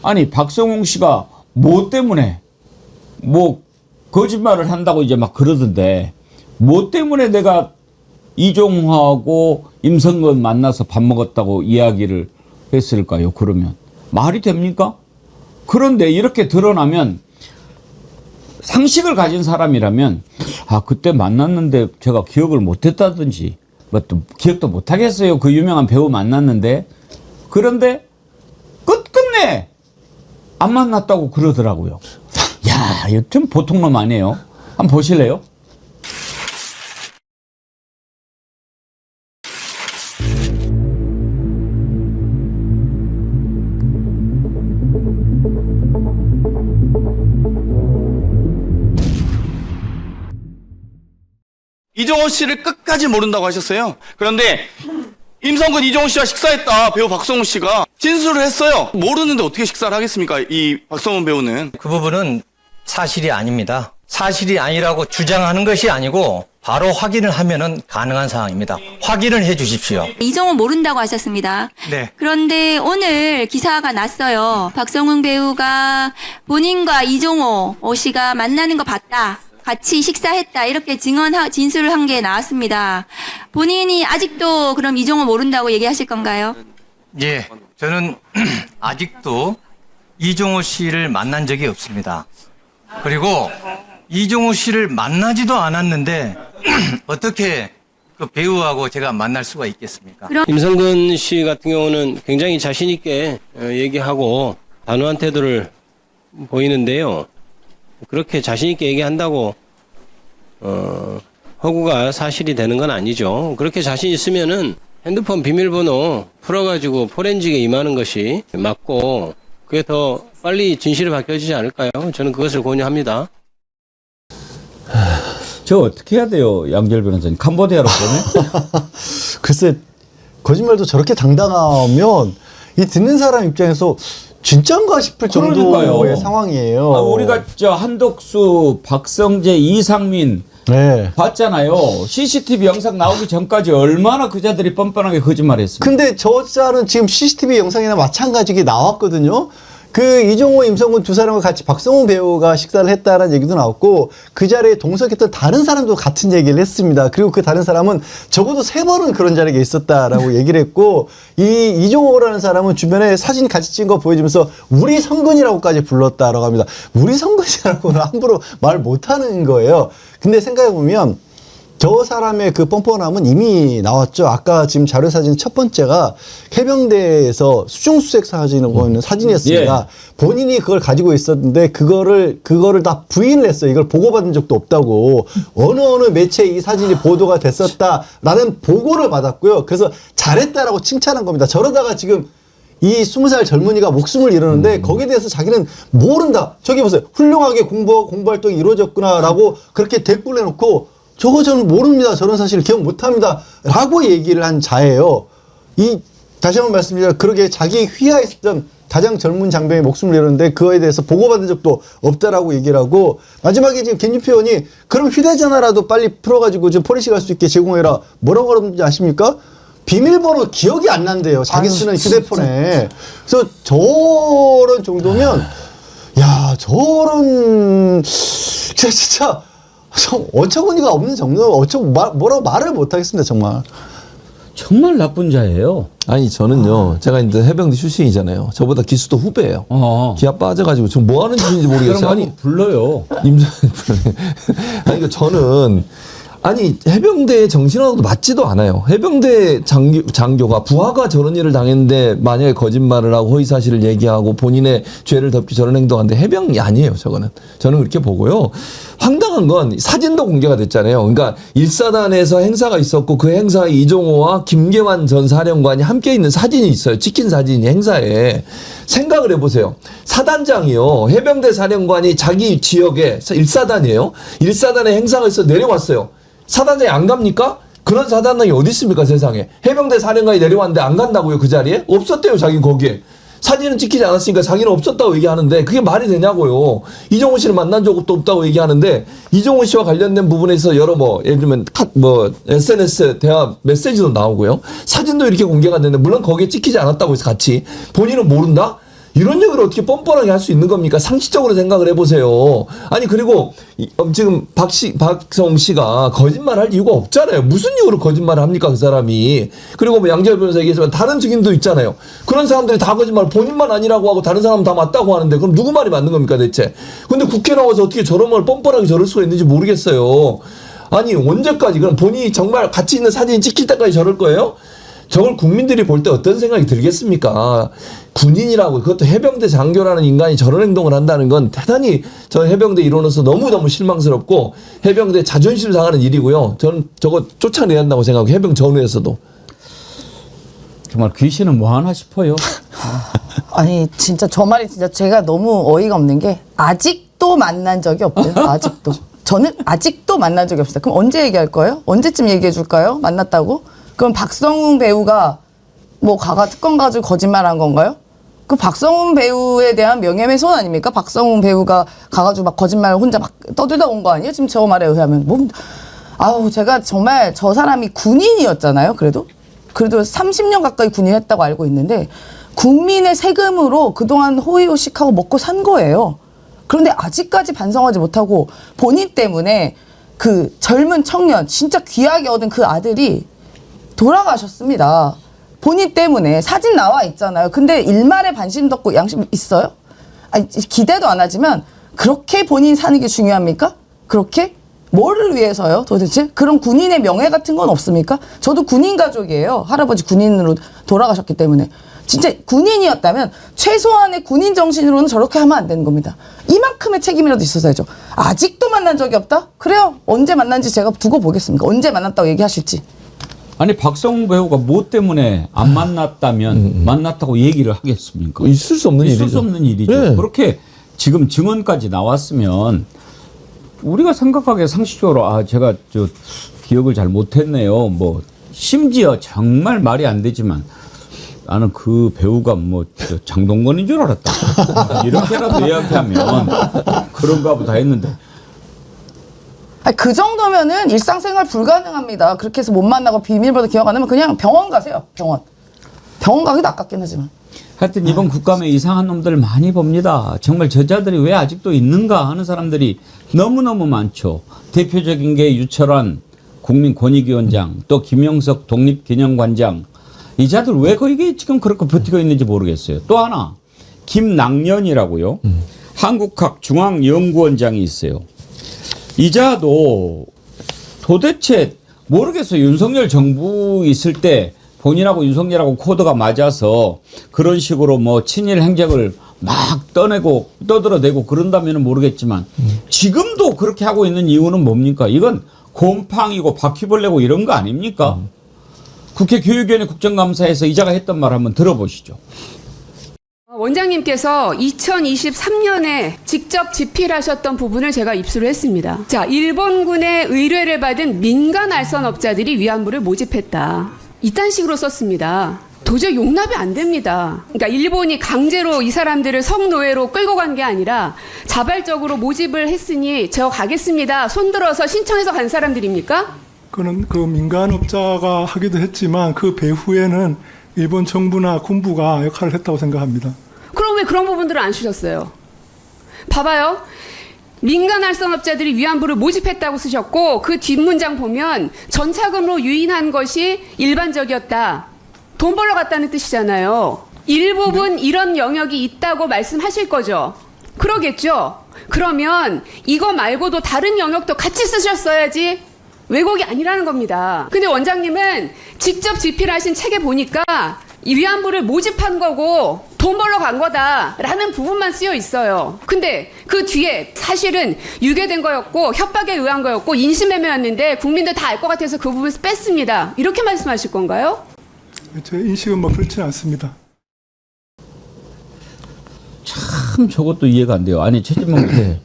아니 박성웅 씨가 뭐 때문에 뭐 거짓말을 한다고 이제 막 그러던데 뭐 때문에 내가 이종호하고 임성근 만나서 밥 먹었다고 이야기를 했을까요? 그러면 말이 됩니까? 그런데 이렇게 드러나면 상식을 가진 사람이라면 아 그때 만났는데 제가 기억을 못했다든지 뭐 또 기억도 못하겠어요. 그 유명한 배우 만났는데 그런데 끝끝내 안 만났다고 그러더라고요. 야, 이거 좀 보통 놈 아니에요? 한번 보실래요? 이종호 씨를 끝까지 모른다고 하셨어요. 그런데 임성근 이종호 씨와 식사했다 배우 박성훈 씨가 진술을 했어요. 모르는데 어떻게 식사를 하겠습니까? 이 박성훈 배우는. 그 부분은 사실이 아닙니다. 사실이 아니라고 주장하는 것이 아니고 바로 확인을 하면은 가능한 상황입니다. 확인을 해 주십시오. 이종호 모른다고 하셨습니다. 네. 그런데 오늘 기사가 났어요. 박성훈 배우가 본인과 이종호 씨가 만나는 거 봤다. 같이 식사했다. 이렇게 진술을 한 게 나왔습니다. 본인이 아직도 그럼 이종호 모른다고 얘기하실 건가요? 예. 저는 아직도 이종호 씨를 만난 적이 없습니다. 그리고 이종호 씨를 만나지도 않았는데 어떻게 그 배우하고 제가 만날 수가 있겠습니까? 임성근 씨 같은 경우는 굉장히 자신 있게 얘기하고 단호한 태도를 보이는데요. 그렇게 자신 있게 얘기한다고 허구가 사실이 되는 건 아니죠. 그렇게 자신 있으면은 핸드폰 비밀번호 풀어가지고 포렌직에 임하는 것이 맞고 그게 더 빨리 진실이 밝혀지지 않을까요? 저는 그것을 권유합니다. 저 어떻게 해야 돼요, 양절 변호사님? 캄보디아로 보내? 글쎄 거짓말도 저렇게 당당하면 이 듣는 사람 입장에서 진짠가 싶을 정도의 상황이에요. 우리가 저 한덕수, 박성재, 이상민 네. 봤잖아요. CCTV 영상 나오기 전까지 얼마나 그 자들이 뻔뻔하게 거짓말했습니까? 근데 저 짤은 지금 CCTV 영상이나 마찬가지게 나왔거든요. 그 이종호, 임성근 두 사람과 같이 박성훈 배우가 식사를 했다는 얘기도 나왔고 그 자리에 동석했던 다른 사람도 같은 얘기를 했습니다. 그리고 그 다른 사람은 적어도 3번은 그런 자리에 있었다라고 얘기를 했고 이 이종호라는 사람은 주변에 사진 같이 찍은 거 보여주면서 우리 성근이라고까지 불렀다라고 합니다. 우리 성근이라고는 함부로 말 못하는 거예요. 근데 생각해보면 저 사람의 그 뻔뻔함은 이미 나왔죠. 아까 지금 자료 사진 첫 번째가 해병대에서 수중수색 사진을 보이는 사진이었습니다. 예. 본인이 그걸 가지고 있었는데 그거를 다 부인을 했어요. 이걸 보고받은 적도 없다고. 어느 매체에 이 사진이 보도가 됐었다라는 보고를 받았고요. 그래서 잘했다라고 칭찬한 겁니다. 저러다가 지금 이 20살 젊은이가 목숨을 잃었는데 거기에 대해서 자기는 모른다. 저기 보세요. 훌륭하게 공부활동이 이루어졌구나라고 그렇게 댓글 내놓고 저거 저는 모릅니다. 저런 사실 기억 못합니다. 라고 얘기를 한 자예요. 다시 한번 말씀드리자. 그러게 자기 휘하했던 가장 젊은 장병이 목숨을 잃었는데 그거에 대해서 보고받은 적도 없다라고 얘기를 하고 마지막에 지금 김준표 의원이 그럼 휴대전화라도 빨리 풀어가지고 좀 포렌식 할 수 있게 제공해라. 뭐라고 그러는지 아십니까? 비밀번호 기억이 안 난대요. 자기 쓰는 휴대폰에. 그래서 저런 정도면 야 저런 진짜 어처구니가 없는 정도, 뭐라고 말을 못하겠습니다, 정말. 정말 나쁜 자예요. 아니, 저는요, 제가 이제 해병대 출신이잖아요. 저보다 기수도 후배예요. 기아 빠져가지고 지금 뭐 하는 짓인지 모르겠어요. 아니, 불러요. 아니, 그러니까 저는, 아니, 해병대의 정신하고도 맞지도 않아요. 해병대 장교가 부하가 저런 일을 당했는데 만약에 거짓말을 하고 허위사실을 얘기하고 본인의 죄를 덮기 저런 행동하는데 해병이 아니에요, 저거는. 저는 그렇게 보고요. 황당한 건 사진도 공개가 됐잖아요. 그러니까 1사단에서 행사가 있었고 그 행사에 이종호와 김계환 전 사령관이 함께 있는 사진이 있어요. 찍힌 사진이 행사에. 생각을 해보세요. 사단장이요. 해병대 사령관이 자기 지역에 1사단이에요. 1사단에 행사가 있어 내려왔어요. 사단장이 안 갑니까? 그런 사단장이 어디 있습니까, 세상에? 해병대 사령관이 내려왔는데 안 간다고요, 그 자리에? 없었대요, 자기는 거기에. 사진은 찍히지 않았으니까 자기는 없었다고 얘기하는데 그게 말이 되냐고요. 이종호 씨를 만난 적도 없다고 얘기하는데 이종호 씨와 관련된 부분에서 여러 예를 들면 SNS 대화 메시지도 나오고요. 사진도 이렇게 공개가 됐는데 물론 거기에 찍히지 않았다고 해서 같이 본인은 모른다? 이런 얘기를 어떻게 뻔뻔하게 할 수 있는 겁니까? 상식적으로 생각을 해보세요. 아니 그리고 지금 박성 씨가 거짓말할 이유가 없잖아요. 무슨 이유로 거짓말을 합니까 그 사람이. 그리고 양재열 변호사 얘기했지만 다른 증인도 있잖아요. 그런 사람들이 다 거짓말 본인만 아니라고 하고 다른 사람은 다 맞다고 하는데 그럼 누구 말이 맞는 겁니까 대체. 근데 국회 나와서 어떻게 저런 말 뻔뻔하게 저럴 수가 있는지 모르겠어요. 아니 언제까지 그럼 본인이 정말 가치 있는 사진이 찍힐 때까지 저럴 거예요? 저걸 국민들이 볼 때 어떤 생각이 들겠습니까? 군인이라고 그것도 해병대 장교라는 인간이 저런 행동을 한다는 건 대단히 저 해병대 일원으로서 너무너무 실망스럽고 해병대 자존심 상하는 일이고요. 저는 저거 쫓아내야 한다고 생각하고 해병 전후에서도. 정말 귀신은 뭐 하나 싶어요. 아니 진짜 저 말이 진짜 제가 너무 어이가 없는 게 아직도 만난 적이 없대요. 아직도. 저는 아직도 만난 적이 없어요. 그럼 언제 얘기할 거예요? 언제쯤 얘기해 줄까요? 만났다고? 그럼 박성웅 배우가 가가 특검 가지고 거짓말한 건가요? 그 박성웅 배우에 대한 명예훼손 아닙니까? 박성웅 배우가 가가지고 막 거짓말 혼자 막 떠들다 온 거 아니에요? 지금 저 말에 의하면. 제가 정말 저 사람이 군인이었잖아요. 그래도 30년 가까이 군인했다고 알고 있는데 국민의 세금으로 그동안 호의호식하고 먹고 산 거예요. 그런데 아직까지 반성하지 못하고 본인 때문에 그 젊은 청년 진짜 귀하게 얻은 그 아들이 돌아가셨습니다. 본인 때문에 사진 나와 있잖아요. 근데 일말의 반심도 없고 양심 있어요? 아니, 기대도 안 하지만 그렇게 본인 사는 게 중요합니까? 그렇게? 뭐를 위해서요? 도대체? 그런 군인의 명예 같은 건 없습니까? 저도 군인 가족이에요. 할아버지 군인으로 돌아가셨기 때문에. 진짜 군인이었다면 최소한의 군인 정신으로는 저렇게 하면 안 되는 겁니다. 이만큼의 책임이라도 있었어야죠. 아직도 만난 적이 없다? 그래요. 언제 만난지 제가 두고 보겠습니다. 언제 만났다고 얘기하실지. 아니 박성웅 배우가 뭐 때문에 안 만났다면 만났다고 얘기를 하겠습니까? 있을 수 없는 일이죠. 있을 수 없는 일이죠. 네. 그렇게 지금 증언까지 나왔으면 우리가 생각하기에 상식적으로 제가 기억을 잘 못했네요. 심지어 정말 말이 안 되지만 나는 그 배우가 뭐 장동건인 줄 알았다. 이렇게라도 이야기하면 그런가 보다 했는데. 아니, 그 정도면은 일상생활 불가능합니다. 그렇게 해서 못 만나고 비밀번호 기억 안 나면 그냥 병원 가세요. 병원 가기도 아깝긴 하지만. 하여튼 이번 국감에 이상한 놈들 많이 봅니다. 정말 저자들이 왜 아직도 있는가 하는 사람들이 너무너무 많죠. 대표적인 게 유철환 국민권익위원장, 또 김영석 독립기념관장. 이 자들 왜 거기에 지금 그렇게 버티고 있는지 모르겠어요. 또 하나 김낙년이라고요. 한국학 중앙연구원장이 있어요. 이 자도 도대체 모르겠어요. 윤석열 정부 있을 때 본인하고 윤석열하고 코드가 맞아서 그런 식으로 뭐 친일 행적을 막 떠내고 떠들어대고 그런다면 모르겠지만 지금도 그렇게 하고 있는 이유는 뭡니까? 이건 곰팡이고 바퀴벌레고 이런 거 아닙니까? 국회 교육위원회 국정감사에서 이자가 했던 말 한번 들어보시죠. 원장님께서 2023년에 직접 집필하셨던 부분을 제가 입수를 했습니다. 자, 일본군의 의뢰를 받은 민간 알선업자들이 위안부를 모집했다. 이딴 식으로 썼습니다. 도저히 용납이 안 됩니다. 그러니까 일본이 강제로 이 사람들을 성노예로 끌고 간 게 아니라 자발적으로 모집을 했으니 저 가겠습니다. 손들어서 신청해서 간 사람들입니까? 그는 그 민간업자가 하기도 했지만 그 배후에는 일본 정부나 군부가 역할을 했다고 생각합니다. 그럼 왜 그런 부분들을 안 쓰셨어요? 봐봐요. 민간 알선업자들이 위안부를 모집했다고 쓰셨고 그 뒷문장 보면 전차금으로 유인한 것이 일반적이었다. 돈 벌러 갔다는 뜻이잖아요. 일부분 이런 영역이 있다고 말씀하실 거죠? 그러겠죠? 그러면 이거 말고도 다른 영역도 같이 쓰셨어야지 왜곡이 아니라는 겁니다. 근데 원장님은 직접 집필하신 책에 보니까 이 위안부를 모집한 거고 돈 벌러 간 거다라는 부분만 쓰여 있어요. 근데 그 뒤에 사실은 유괴된 거였고 협박에 의한 거였고 인신매매였는데 국민들 다 알 것 같아서 그 부분을 뺐습니다. 이렇게 말씀하실 건가요? 제 인식은 뭐 그렇지 않습니다. 참 저것도 이해가 안 돼요. 아니 최진봉 네.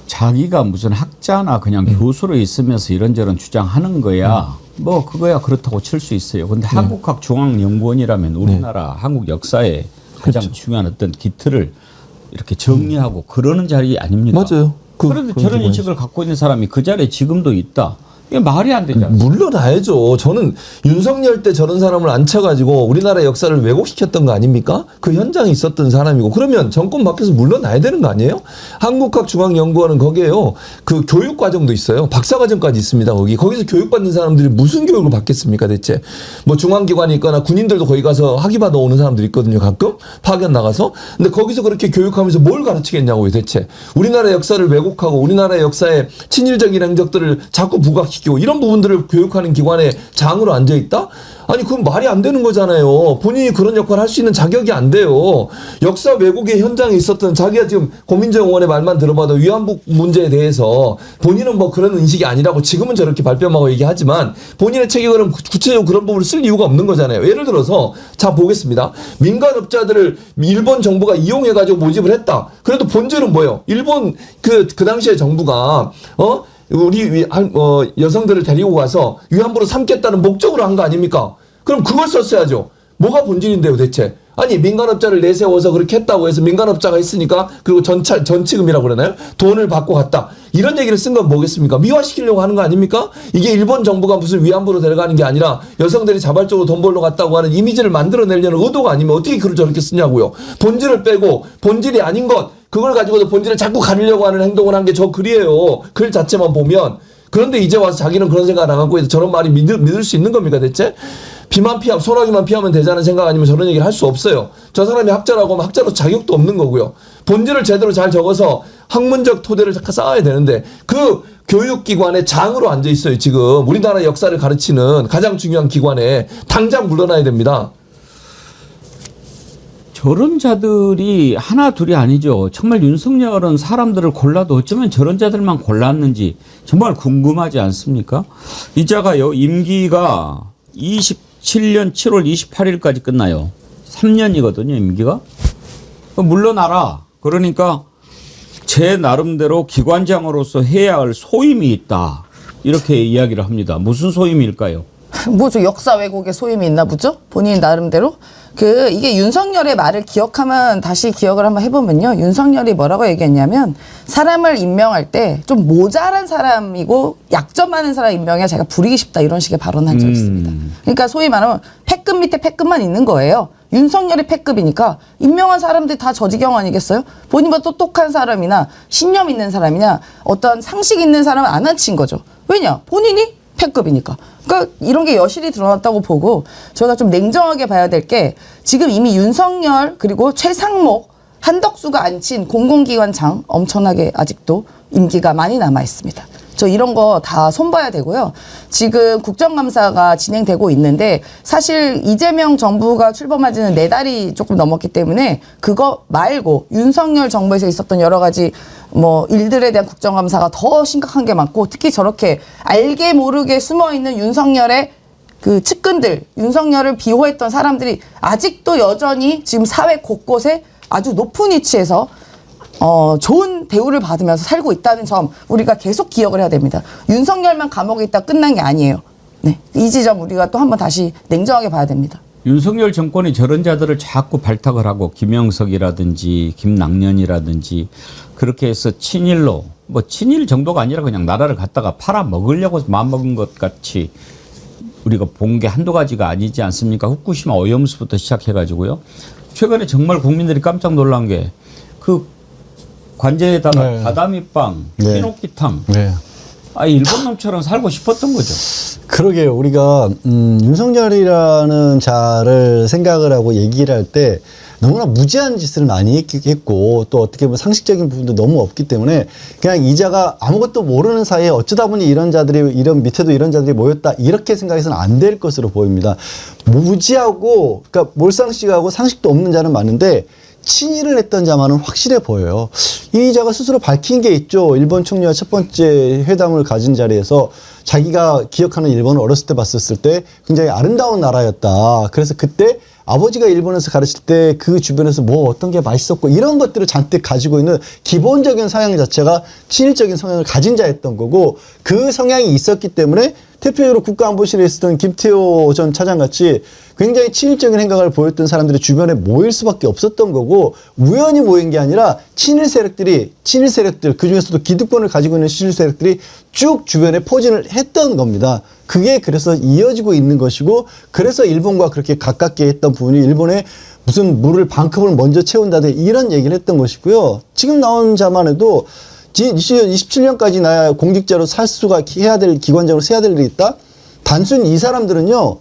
자기가 무슨 학자나 그냥 교수로 있으면서 이런저런 주장하는 거야. 뭐 그거야 그렇다고 칠 수 있어요. 근데 한국학 중앙연구원이라면 우리나라 한국 역사에 가장 그렇죠. 중요한 어떤 기틀을 이렇게 정리하고 그러는 자리 아닙니까? 맞아요. 그런데 저런 인식을 갖고 있는 사람이 그 자리에 지금도 있다. 이게 말이 안 되지 않습니까? 물러나야죠. 저는 윤석열 때 저런 사람을 앉혀가지고 우리나라 역사를 왜곡시켰던 거 아닙니까? 그 현장에 있었던 사람이고 그러면 정권 바뀌어서 물러나야 되는 거 아니에요? 한국학중앙연구원은 거기에요. 그 교육과정도 있어요. 박사과정까지 있습니다. 거기서 교육받는 사람들이 무슨 교육을 받겠습니까 대체? 뭐 중앙기관이 있거나 군인들도 거기 가서 학위받아 오는 사람들이 있거든요. 가끔 파견 나가서. 근데 거기서 그렇게 교육하면서 뭘 가르치겠냐고요 대체. 우리나라 역사를 왜곡하고 우리나라 역사의 친일적인 행적들을 자꾸 부각시키고 이런 부분들을 교육하는 기관에 장으로 앉아있다? 아니 그건 말이 안 되는 거잖아요. 본인이 그런 역할을 할 수 있는 자격이 안 돼요. 역사 왜곡의 현장에 있었던 자기가 지금 고민정 의원의 말만 들어봐도 위안부 문제에 대해서 본인은 뭐 그런 인식이 아니라고 지금은 저렇게 발뺌하고 얘기하지만 본인의 책임은 구체적으로 그런 부분을 쓸 이유가 없는 거잖아요. 예를 들어서 자 보겠습니다. 민간업자들을 일본 정부가 이용해가지고 모집을 했다. 그래도 본질은 뭐예요? 일본 그 당시에 정부가 우리 여성들을 데리고 가서 위안부로 삼겠다는 목적으로 한 거 아닙니까? 그럼 그걸 썼어야죠. 뭐가 본질인데요, 대체? 아니 민간업자를 내세워서 그렇게 했다고 해서 민간업자가 했으니까 그리고 전치금이라고 그러나요? 돈을 받고 갔다. 이런 얘기를 쓴 건 뭐겠습니까? 미화시키려고 하는 거 아닙니까? 이게 일본 정부가 무슨 위안부로 데려가는 게 아니라 여성들이 자발적으로 돈 벌러 갔다고 하는 이미지를 만들어내려는 의도가 아니면 어떻게 글을 저렇게 쓰냐고요. 본질을 빼고 본질이 아닌 것 그걸 가지고도 본질을 자꾸 가리려고 하는 행동을 한 게 저 글이에요. 글 자체만 보면. 그런데 이제 와서 자기는 그런 생각을 안 갖고 해서 저런 말이 믿을 수 있는 겁니까 대체? 소나기만 피하면 되자는 생각 아니면 저런 얘기를 할 수 없어요. 저 사람이 학자라고 하면 학자로 자격도 없는 거고요. 본질을 제대로 잘 적어서 학문적 토대를 쌓아야 되는데 그 교육기관에 장으로 앉아 있어요. 지금 우리나라 역사를 가르치는 가장 중요한 기관에 당장 물러나야 됩니다. 저런 자들이 하나 둘이 아니죠. 정말 윤석열은 사람들을 골라도 어쩌면 저런 자들만 골랐는지 정말 궁금하지 않습니까? 이 자가요. 임기가 27년 7월 28일까지 끝나요. 3년이거든요. 임기가. 물러나라. 그러니까 제 나름대로 기관장으로서 해야 할 소임이 있다. 이렇게 이야기를 합니다. 무슨 소임일까요? 뭐죠? 역사 왜곡의 소임이 있나 보죠? 본인 나름대로? 이게 윤석열의 말을 기억하면 다시 기억을 한번 해보면요. 윤석열이 뭐라고 얘기했냐면 사람을 임명할 때 좀 모자란 사람이고 약점 많은 사람 임명해야 제가 부리기 쉽다 이런 식의 발언한 적이 있습니다. 그러니까 소위 말하면 패급 밑에 패급만 있는 거예요. 윤석열이 패급이니까 임명한 사람들이 다 저지경 아니겠어요? 본인보다 똑똑한 사람이나 신념 있는 사람이나 어떤 상식 있는 사람은 안 앉힌 거죠. 왜냐? 본인이 패급이니까. 그러니까 이런 게 여실히 드러났다고 보고 저희가 좀 냉정하게 봐야 될 게 지금 이미 윤석열 그리고 최상목 한덕수가 앉힌 공공기관장 엄청나게 아직도 임기가 많이 남아 있습니다. 저 이런 거 다 손봐야 되고요. 지금 국정감사가 진행되고 있는데 사실 이재명 정부가 출범한 지는 4달이 조금 넘었기 때문에 그거 말고 윤석열 정부에서 있었던 여러 가지 일들에 대한 국정감사가 더 심각한 게 많고 특히 저렇게 알게 모르게 숨어있는 윤석열의 그 측근들, 윤석열을 비호했던 사람들이 아직도 여전히 지금 사회 곳곳에 아주 높은 위치에서 좋은 대우를 받으면서 살고 있다는 점 우리가 계속 기억을 해야 됩니다. 윤석열만 감옥에 있다 끝난 게 아니에요. 네, 이 지점 우리가 또 한번 다시 냉정하게 봐야 됩니다. 윤석열 정권이 저런 자들을 자꾸 발탁을 하고 김영석이라든지 김낙년이라든지 그렇게 해서 친일로 친일 정도가 아니라 그냥 나라를 갖다가 팔아먹으려고 마음먹은 것 같이 우리가 본 게 한두 가지가 아니지 않습니까? 후쿠시마 오염수부터 시작해가지고요. 최근에 정말 국민들이 깜짝 놀란 게 그 관제에다가 다다미빵, 피노키탕. 일본 놈처럼 살고 싶었던 거죠. 그러게요. 우리가 윤석열이라는 자를 생각을 하고 얘기를 할 때 너무나 무지한 짓을 많이 했고 또 어떻게 보면 상식적인 부분도 너무 없기 때문에 그냥 이 자가 아무것도 모르는 사이에 어쩌다 보니 이런 자들이 밑에도 이런 자들이 모였다 이렇게 생각해서는 안 될 것으로 보입니다. 무지하고 그러니까 몰상식하고 상식도 없는 자는 많은데 친일을 했던 자만은 확실해 보여요. 이 자가 스스로 밝힌 게 있죠. 일본 총리와 첫 번째 회담을 가진 자리에서 자기가 기억하는 일본을 어렸을 때 봤었을 때 굉장히 아름다운 나라였다. 그래서 그때 아버지가 일본에서 가르칠 때 그 주변에서 어떤 게 맛있었고 이런 것들을 잔뜩 가지고 있는 기본적인 성향 자체가 친일적인 성향을 가진 자였던 거고 그 성향이 있었기 때문에 대표적으로 국가안보실에 있었던 김태호 전 차장같이 굉장히 친일적인 행각을 보였던 사람들이 주변에 모일 수밖에 없었던 거고 우연히 모인 게 아니라 친일 세력들 그중에서도 기득권을 가지고 있는 친일 세력들이 쭉 주변에 포진을 했던 겁니다. 그게 그래서 이어지고 있는 것이고 그래서 일본과 그렇게 가깝게 했던 부분이 일본에 무슨 물을 반컵을 먼저 채운다든 이런 얘기를 했던 것이고요. 지금 나온 자만 해도 27년까지 나야 공직자로 살 수가 해야 될 기관장으로 세야 될 일이 있다. 단순히 이 사람들은요.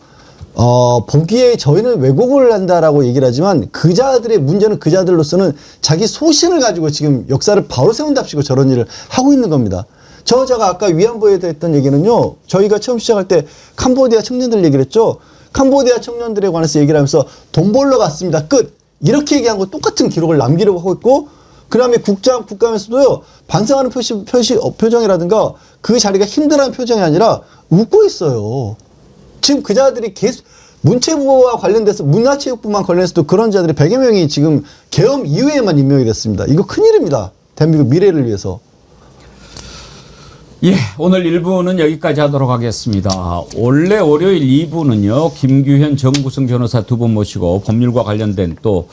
보기에 저희는 왜곡을 한다라고 얘기를 하지만 그 자들의 문제는 그 자들로서는 자기 소신을 가지고 지금 역사를 바로 세운답시고 저런 일을 하고 있는 겁니다. 저자가 아까 위안부에 했던 얘기는요. 저희가 처음 시작할 때 캄보디아 청년들 얘기를 했죠. 캄보디아 청년들에 관해서 얘기를 하면서 돈 벌러 갔습니다. 끝. 이렇게 얘기한 거 똑같은 기록을 남기려고 하고 있고 그다음에 국감에서도요. 반성하는 표정이라든가 그 자리가 힘들어하는 표정이 아니라 웃고 있어요. 지금 그 자들이 계속 문체부와 관련돼서 문화체육부만 관련해서도 그런 자들이 100여 명이 지금 계엄 이후에만 임명이 됐습니다. 이거 큰일입니다. 대한민국 미래를 위해서. 예, 오늘 1부는 여기까지 하도록 하겠습니다. 원래 월요일 2부는요. 김규현, 정구승 변호사 두 분 모시고 법률과 관련된 또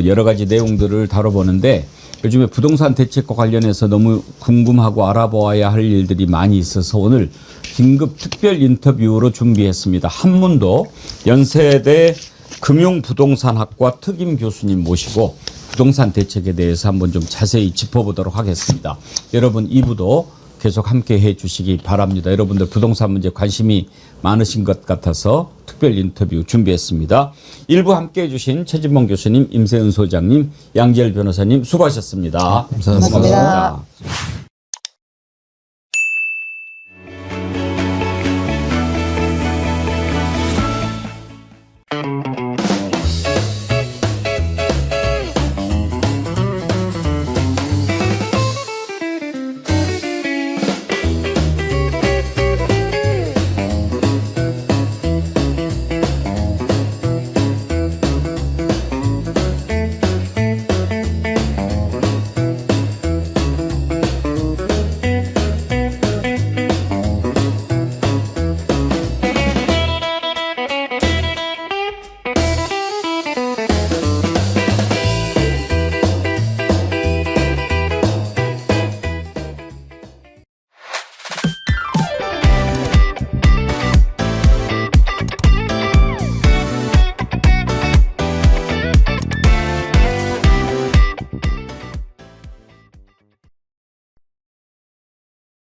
여러 가지 내용들을 다뤄보는데 요즘에 부동산 대책과 관련해서 너무 궁금하고 알아보아야 할 일들이 많이 있어서 오늘 긴급 특별 인터뷰로 준비했습니다. 한문도 연세대 금융부동산학과 특임 교수님 모시고 부동산 대책에 대해서 한번 좀 자세히 짚어보도록 하겠습니다. 여러분 2부도 계속 함께 해 주시기 바랍니다. 여러분들 부동산 문제 관심이 많으신 것 같아서 특별 인터뷰 준비했습니다. 1부 함께 해 주신 최진봉 교수님, 임세은 소장님, 양지열 변호사님 수고하셨습니다. 감사합니다. 고맙습니다.